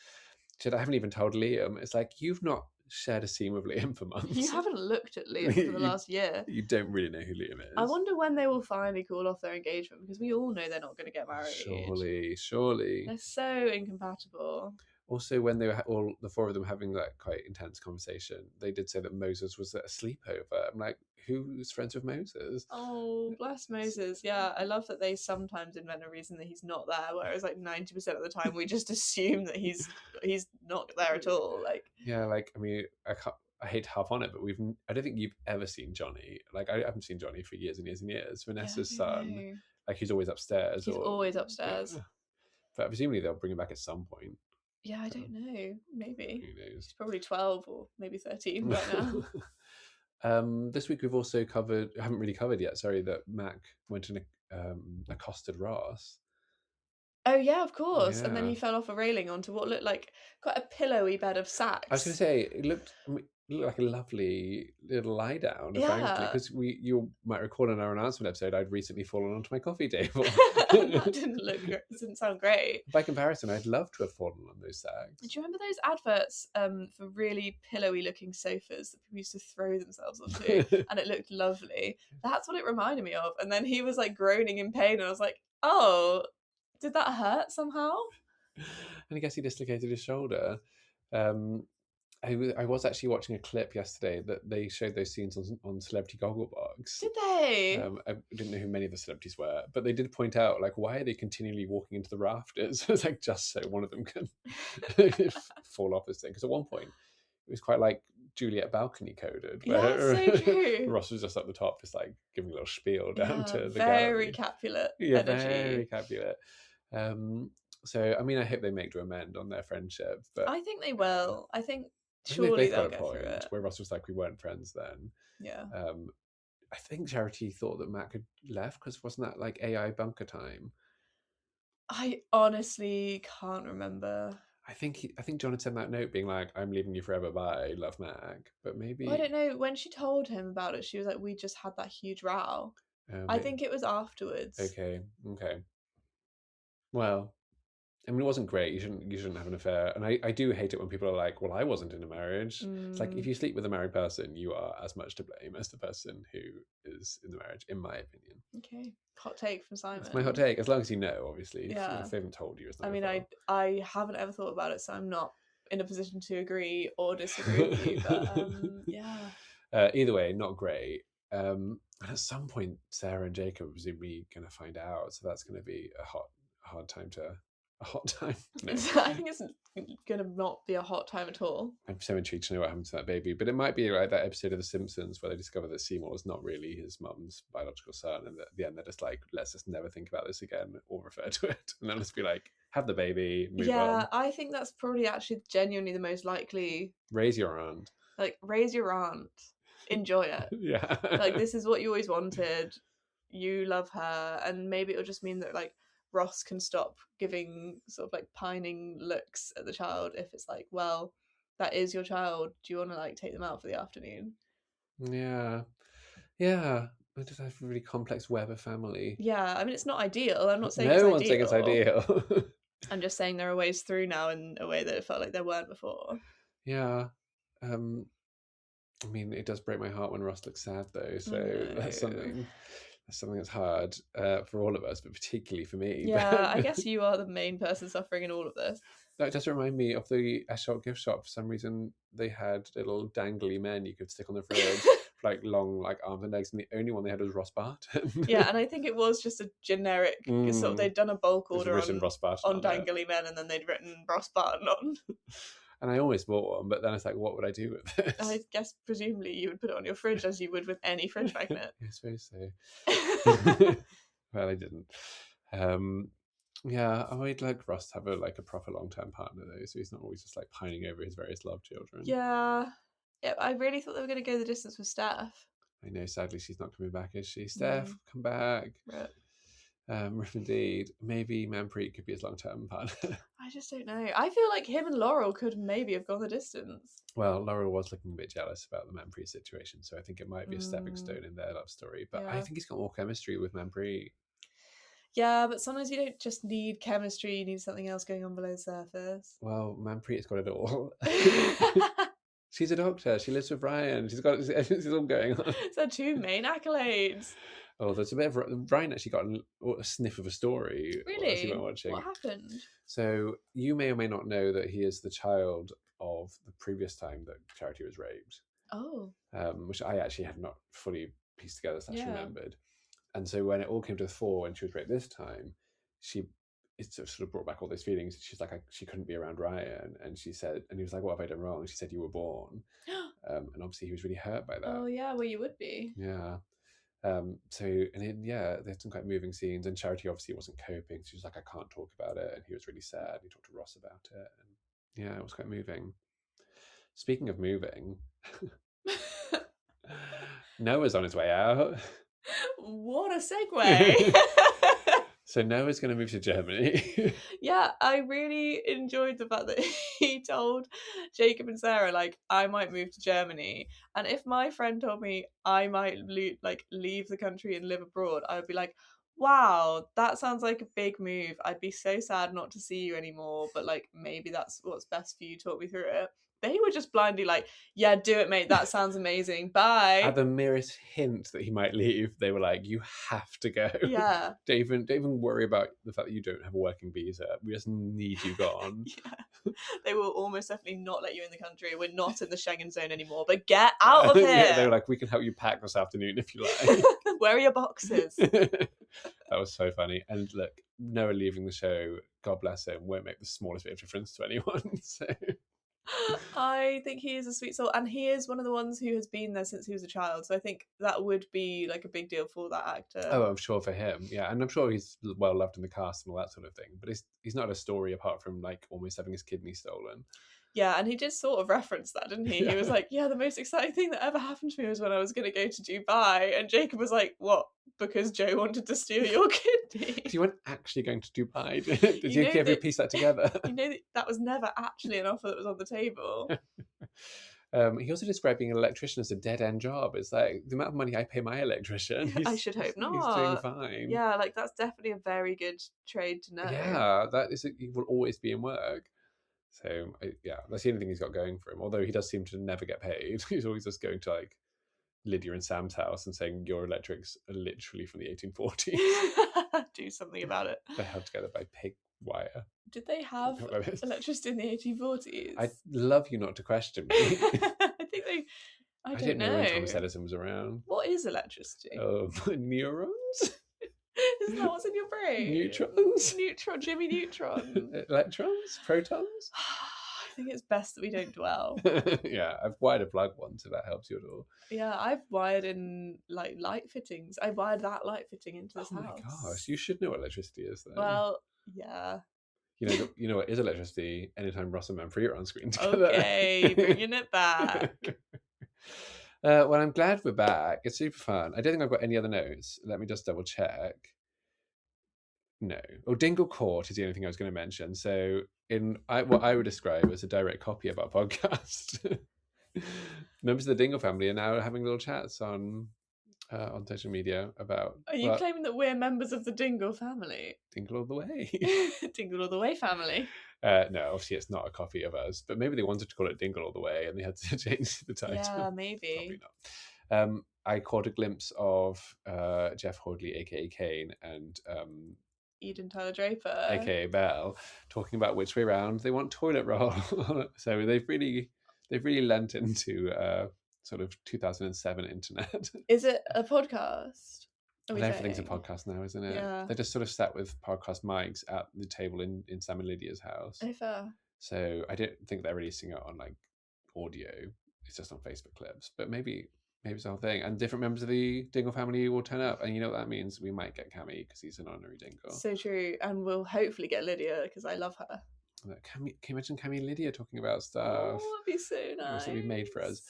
she said, I haven't even told Liam. It's like, you've not shared a scene with Liam for months. You haven't looked at Liam for the last year. You don't really know who Liam is. I wonder when they will finally call off their engagement, because we all know they're not going to get married. Surely. They're so incompatible. Also, when they were all the four of them having that quite intense conversation, they did say that Moses was at a sleepover. I'm like, who's friends with Moses? Oh, bless Moses. Yeah, I love that they sometimes invent a reason that he's not there, whereas like 90% of the time we just assume that he's not there at all. Like, yeah, like, I mean, I hate to harp on it, but I don't think you've ever seen Johnny. Like, I haven't seen Johnny for years and years and years. Vanessa's son, like, he's always upstairs. He's always upstairs. Yeah. But presumably they'll bring him back at some point. Yeah, I don't know. Maybe. Who knows? He's probably 12 or maybe 13 right now. This week we've also haven't really covered yet, sorry, that Mac went and accosted Ross. Oh yeah, of course. Yeah. And then he fell off a railing onto what looked like quite a pillowy bed of sacks. I was going to say, it looked like a lovely little lie down, frankly, because you might recall in our announcement episode I'd recently fallen onto my coffee table. That didn't sound great. By comparison, I'd love to have fallen on those sacks. Do you remember those adverts for really pillowy looking sofas that people used to throw themselves onto and it looked lovely? That's what it reminded me of. And then he was like groaning in pain and I was like, oh, did that hurt somehow? And I guess he dislocated his shoulder. I was actually watching a clip yesterday that they showed those scenes on Celebrity Gogglebox. Did they? I didn't know who many of the celebrities were, but they did point out, like, why are they continually walking into the rafters? It's like, just so one of them can fall off this thing. Because at one point, it was quite like Juliet balcony coded. Where so true. Ross was just at the top, just like giving a little spiel down to the very gallery. Capulet Yeah, energy. Very Capulet. So, I mean, I hope they make to amend on their friendship. But I think they will. I think surely they'll get through it. Where Ross was like, we weren't friends then. Yeah. I think Charity thought that Matt had left because wasn't that like AI bunker time? I honestly can't remember. I think John had sent that note being like, I'm leaving you forever, bye, love Mac. But maybe... I don't know. When she told him about it, she was like, we just had that huge row. I think it was afterwards. Okay. Well, I mean, it wasn't great. You shouldn't have an affair. And I do hate it when people are like, well, I wasn't in a marriage. It's like, if you sleep with a married person, you are as much to blame as the person who is in the marriage, in my opinion. Okay. Hot take from Simon. That's my hot take. As long as you know, obviously. Yeah. If they haven't told you, it's not I mean, your fault. I haven't ever thought about it, so I'm not in a position to agree or disagree with you. But yeah. Either way, not great. And at some point, Sarah and Jacob are presumably going to find out. So that's going to be a hot time. No. I think it's gonna not be a hot time at all. I'm so intrigued to know what happened to that baby, but it might be like that episode of The Simpsons where they discover that Seymour is not really his mum's biological son, and at the end they're just like, let's just never think about this again or refer to it, and then just be like, have the baby, move on. Yeah, I think that's probably actually genuinely the most likely. Raise your aunt. Like, raise your aunt, enjoy it. Yeah. Like, this is what you always wanted. You love her, and maybe it'll just mean that like Ross can stop giving sort of like pining looks at the child if it's like, well, that is your child. Do you want to like take them out for the afternoon? Yeah. I just have a really complex web of family. Yeah, I mean, it's not ideal. I'm not saying no one's saying it's ideal. I'm just saying there are ways through now in a way that it felt like there weren't before. Yeah. I mean, it does break my heart when Ross looks sad though, so that's something that's hard for all of us, but particularly for me. Yeah, I guess you are the main person suffering in all of this. That does remind me of the Eshott gift shop. For some reason, they had little dangly men you could stick on the fridge, like long, like arms and legs, and the only one they had was Ross Barton. Yeah, and I think it was just a generic sort of, they'd done a bulk order on dangly men, and then they'd written Ross Barton on. And I almost bought one, but then it's like, what would I do with this? I guess presumably you would put it on your fridge as you would with any fridge magnet. I suppose so. Well, I didn't. Yeah, I'd like Ross to have a proper long-term partner though, so he's not always just like pining over his various love children. Yeah, I really thought they were going to go the distance with Steph. I know, sadly she's not coming back, is she? Steph, come back. Rip indeed. Maybe Manpreet could be his long-term partner. I just don't know. I feel like him and Laurel could maybe have gone the distance. Well, Laurel was looking a bit jealous about the Manpreet situation, so I think it might be a stepping stone in their love story. But I think he's got more chemistry with Manpreet. Yeah, but sometimes you don't just need chemistry, you need something else going on below the surface. Well, Manpreet's got it all. She's a doctor. She lives with Ryan. She's all going on. It's her two main accolades. Oh, there's a bit of Ryan actually got a sniff of a story. Really? As you were watching. What happened? So you may or may not know that he is the child of the previous time that Charity was raped. Oh. Which I actually had not fully pieced together, / remembered. And so when it all came to the fore when she was raped this time, it sort of brought back all those feelings. She's like, she couldn't be around Ryan, and she said, and he was like, "What have I done wrong?" And she said, "You were born." And obviously he was really hurt by that. Oh yeah, well you would be. Yeah. There's some quite moving scenes, and Charity obviously wasn't coping. She was like, "I can't talk about it," and he was really sad. He talked to Ross about it, and yeah, it was quite moving. Speaking of moving, Noah's on his way out. What a segue. So Noah's going to move to Germany. Yeah, I really enjoyed the fact that he told Jacob and Sarah, like, I might move to Germany. And if my friend told me I might leave the country and live abroad, I would be like, wow, that sounds like a big move. I'd be so sad not to see you anymore, but like maybe that's what's best for you. Talk me through it. They were just blindly like, yeah, do it, mate. That sounds amazing. Bye. At the merest hint that he might leave, they were like, you have to go. Yeah. Don't even worry about the fact that you don't have a working visa. We just need you gone. Yeah. They will almost definitely not let you in the country. We're not in the Schengen zone anymore, but get out of here. Yeah, they were like, we can help you pack this afternoon if you like. Where are your boxes? That was so funny. And look, Noah leaving the show, God bless him, won't make the smallest bit of difference to anyone. So I think he is a sweet soul, and he is one of the ones who has been there since he was a child, so I think that would be like a big deal for that actor. Oh, I'm sure for him, yeah, and I'm sure he's well loved in the cast and all that sort of thing, but he's not a story apart from like almost having his kidney stolen. Yeah, and he did sort of reference that, didn't he? Yeah. He was like, yeah, the most exciting thing that ever happened to me was when I was going to go to Dubai. And Jacob was like, what? Because Joe wanted to steal your kidney? You weren't actually going to Dubai. Did you ever piece that together? You know that was never actually an offer that was on the table. He also described being an electrician as a dead-end job. It's like, the amount of money I pay my electrician, I should hope not. He's doing fine. Yeah, like that's definitely a very good trade to know. Yeah, he will always be in work. So, yeah, that's the only thing he's got going for him. Although he does seem to never get paid. He's always just going to, like, Lydia and Sam's house and saying, your electrics are literally from the 1840s. Do something about it. They're held together by pig wire. Did they have electricity in the 1840s? I'd love you not to question me. I think they... I don't know when Thomas Edison was around. What is electricity? Neurons? Isn't that what's in your brain? Neutrons? Jimmy Neutron. Electrons? Protons? I think it's best that we don't dwell. Yeah, I've wired a plug once, if that helps you at all. Yeah, I've wired in like light fittings. I wired that light fitting into this house. Oh my gosh, you should know what electricity is then. Well, yeah. You know what is electricity? Anytime Ross and Manfrey are on screen together. Okay, bringing it back. Well, I'm glad we're back. It's super fun. I don't think I've got any other notes. Let me just double check. No. Oh, Dingle Court is the only thing I was going to mention. So, what I would describe as a direct copy of our podcast, members of the Dingle family are now having little chats on social media about... Are you claiming that we're members of the Dingle family? Dingle all the way. Dingle all the way family. No, obviously it's not a copy of us, but maybe they wanted to call it Dingle all the way and they had to change the title. Yeah, maybe. Probably not. I caught a glimpse of Jeff Hoadley, aka Kane, and Eden Tyler Draper, aka Belle, talking about which way round they want toilet roll. So they've really lent into sort of 2007 internet. Is it a podcast? Everything's a podcast now, isn't it? Yeah. They just sort of sat with podcast mics at the table in Sam and Lydia's house. Oh, fair. So I don't think they're releasing it on like audio. It's just on Facebook clips. But maybe it's the whole thing. And different members of the Dingle family will turn up. And you know what that means? We might get Cammy because he's an honorary Dingle. So true. And we'll hopefully get Lydia because I love her. Can you imagine Cammy and Lydia talking about stuff? Oh, that'd be so nice. It'll be made for us.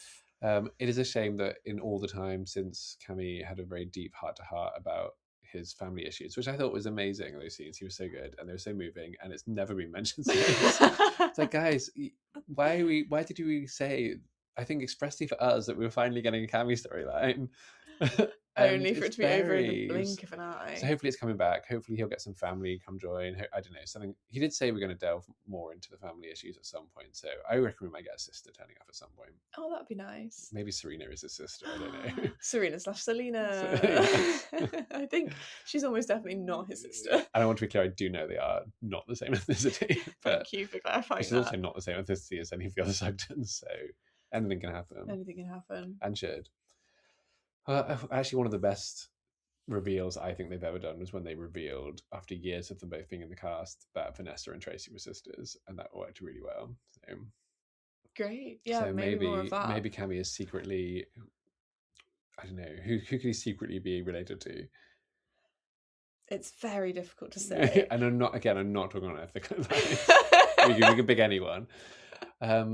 It is a shame that in all the time since Cammy had a very deep heart-to-heart about his family issues, which I thought was amazing, those scenes. He was so good and they were so moving and it's never been mentioned since. It's like, guys, why did we say, I think expressly for us, that we were finally getting a Cammy storyline? Only for it to be over in the blink of an eye. So hopefully it's coming back. Hopefully he'll get some family come join. I don't know, something. He did say we're going to delve more into the family issues at some point. So I reckon we might get a sister turning up at some point. Oh, that'd be nice. Maybe Serena is his sister. I don't know. Serena/Selena. I think she's almost definitely not his sister. And I want to be clear, I do know they are not the same ethnicity. But thank you for clarifying she's also not the same ethnicity as any of the other Sugdens. So anything can happen. Anything can happen. And should. Actually, one of the best reveals I think they've ever done was when they revealed, after years of them both being in the cast, that Vanessa and Tracy were sisters, and that worked really well. So, great. Yeah, so maybe more of that. Maybe Cammy is secretly, I don't know, who could he secretly be related to? It's very difficult to say. And I'm not talking on ethical advice. we can pick anyone. I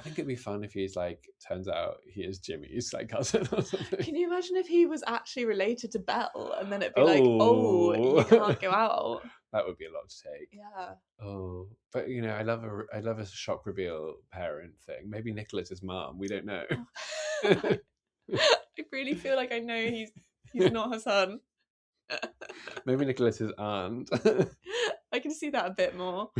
think it'd be fun if he's like, turns out he is Jimmy's like cousin or something. Can you imagine if he was actually related to Belle and then it'd be like, oh, you can't go out? That would be a lot to take. Yeah. Oh, but you know, I love a shock reveal parent thing. Maybe Nicholas's mom. We don't know. I really feel like I know he's not her son. Maybe Nicholas's aunt. I can see that a bit more.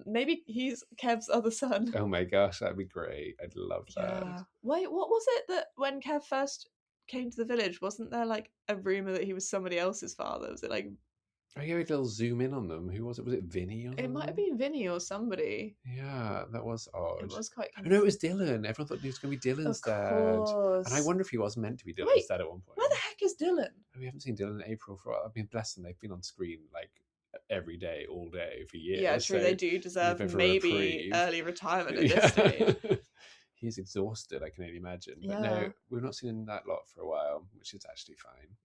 Maybe he's Kev's other son. Oh my gosh, that'd be great. I'd love that. Yeah. Wait, what was it that when Kev first came to the village, wasn't there like a rumour that he was somebody else's father? Was it like... Oh yeah, we had a little zoom in on them. Who was it? Was it Vinny or something? It might have been Vinny or somebody. Yeah, that was odd. It was quite... No, it was Dylan. Everyone thought he was going to be Dylan's dad. And I wonder if he was meant to be Dylan's dad at one point. Where the heck is Dylan? We haven't seen Dylan in April for a while. I mean, bless them, they've been on screen like every day, all day for years. Yeah, true. So they do deserve maybe early retirement at this stage. He's exhausted, I can only imagine. But no, we've not seen that lot for a while, which is actually fine.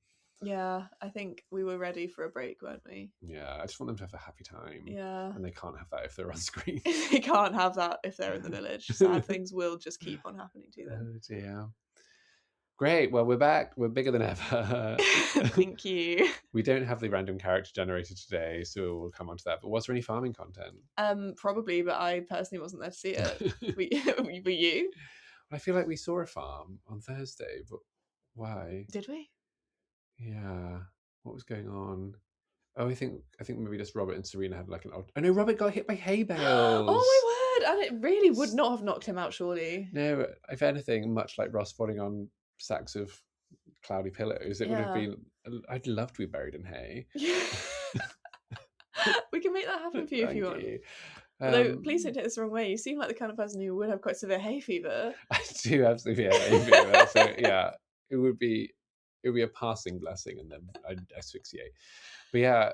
Yeah, I think we were ready for a break, weren't we? Yeah, I just want them to have a happy time. Yeah. And they can't have that if they're on screen. They can't have that if they're in the village. Sad things will just keep on happening to them. Oh dear. Great, well, we're back. We're bigger than ever. Thank you. We don't have the random character generator today, so we'll come on to that. But was there any farming content? Probably, but I personally wasn't there to see it. Were you? I feel like we saw a farm on Thursday, but why? Did we? Yeah. What was going on? Oh, I think maybe just Robert and Serena had like an odd... Oh no, Robert got hit by hay bales. Oh my word! And it really would not have knocked him out, surely. No, if anything, much like Ross falling on sacks of cloudy pillows, it would have been... I'd love to be buried in hay. We can make that happen for you if you want. you. Although, please don't take this the wrong way. You seem like the kind of person who would have quite severe hay fever. I do have severe hay fever. So yeah, it would be a passing blessing, and then I'd asphyxiate. But yeah,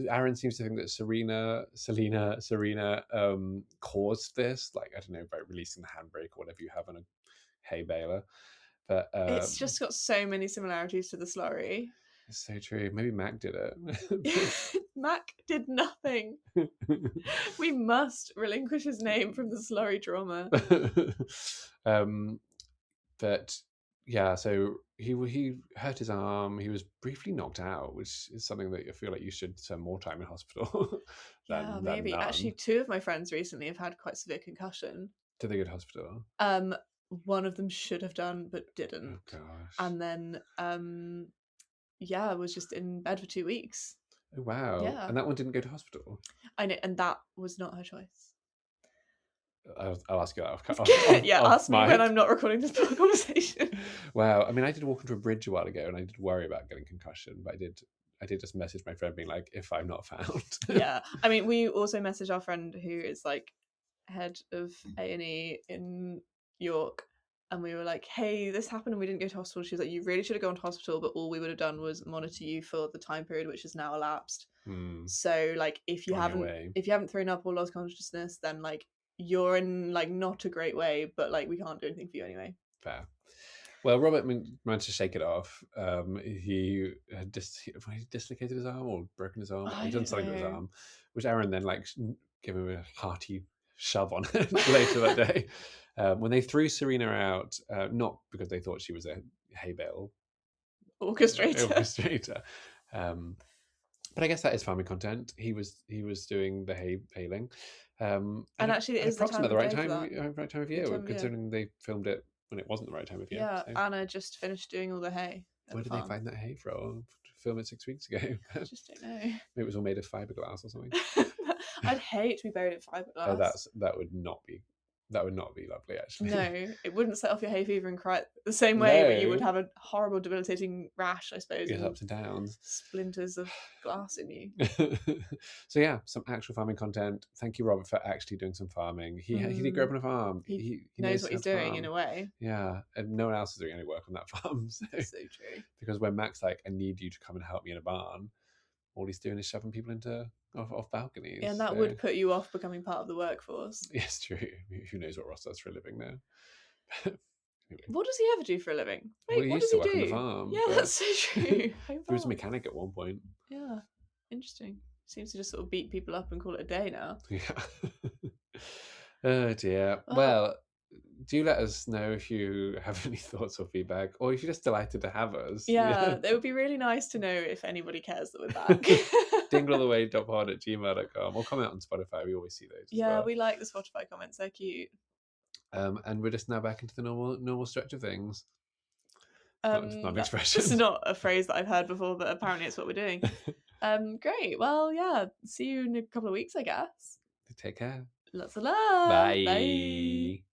Aaron seems to think that Serena caused this, like, I don't know, by releasing the handbrake or whatever you have on a hay baler. But it's just got so many similarities to the slurry. It's so true. Maybe Mac did it. Mac did nothing. We must relinquish his name from the slurry drama. But yeah, so he hurt his arm. He was briefly knocked out, which is something that I feel like you should spend more time in hospital. Yeah, maybe. Actually, 2 of my friends recently have had quite severe concussion. Did they go to hospital? One of them should have done, but didn't. Oh gosh. And then, I was just in bed for 2 weeks. Oh wow. Yeah. And that one didn't go to hospital. I know, and that was not her choice. I'll ask you that off ask me when I'm not recording this conversation. Wow. I mean, I did walk into a bridge a while ago, and I did worry about getting concussion, but I did just message my friend being like, if I'm not found. Yeah. I mean, we also messaged our friend who is like head of A&E in York, and we were like, hey, this happened and we didn't go to hospital. She was like, you really should have gone to hospital, but all we would have done was monitor you for the time period which has now elapsed. So like if you haven't thrown up or lost consciousness, then like you're in like not a great way, but like we can't do anything for you anyway. Fair. Well, Robert managed to shake it off. He had dislocated his arm or broken his arm. He'd done something with his arm, which Aaron then like gave him a hearty shove on it later that day. When they threw Serena out, not because they thought she was a hay bale orchestrator. But I guess that is farming content. He was doing the hay baling. And actually, it is the right time of year, considering they filmed it when it wasn't the right time of year. Yeah, so. Anna just finished doing all the hay. Where did they find that hay from? Film it 6 weeks ago. I just don't know. Maybe it was all made of fiberglass or something. I'd hate to be buried in fiberglass. Oh, that would not be lovely, actually. No, it wouldn't set off your hay fever and cry the same way, but you would have a horrible, debilitating rash, I suppose. Yes, ups and downs. Splinters of glass in you. So yeah, some actual farming content. Thank you, Robert, for actually doing some farming. He did grow up on a farm. He knows what he's doing in a way. Yeah, and no one else is doing any work on that farm. So true. Because when Mac's like, I need you to come and help me in a barn, all he's doing is shoving people off balconies. Yeah, and that would put you off becoming part of the workforce. Yes, true. Who knows what Ross does for a living now? Anyway. What does he ever do for a living? Wait, he used to work on the farm. Yeah, that's so true. He was a mechanic at one point. Yeah, interesting. Seems to just sort of beat people up and call it a day now. Yeah. Oh dear. Well, do let us know if you have any thoughts or feedback, or if you're just delighted to have us. Yeah, it would be really nice to know if anybody cares that we're back. dinglealltheway.pod at gmail.com, or comment on Spotify. We always see those. Yeah, we like the Spotify comments. They're cute. And we're just now back into the normal stretch of things. It's not an expression. It's not a phrase that I've heard before, but apparently it's what we're doing. Great. Well, yeah. See you in a couple of weeks, I guess. Take care. Lots of love. Bye.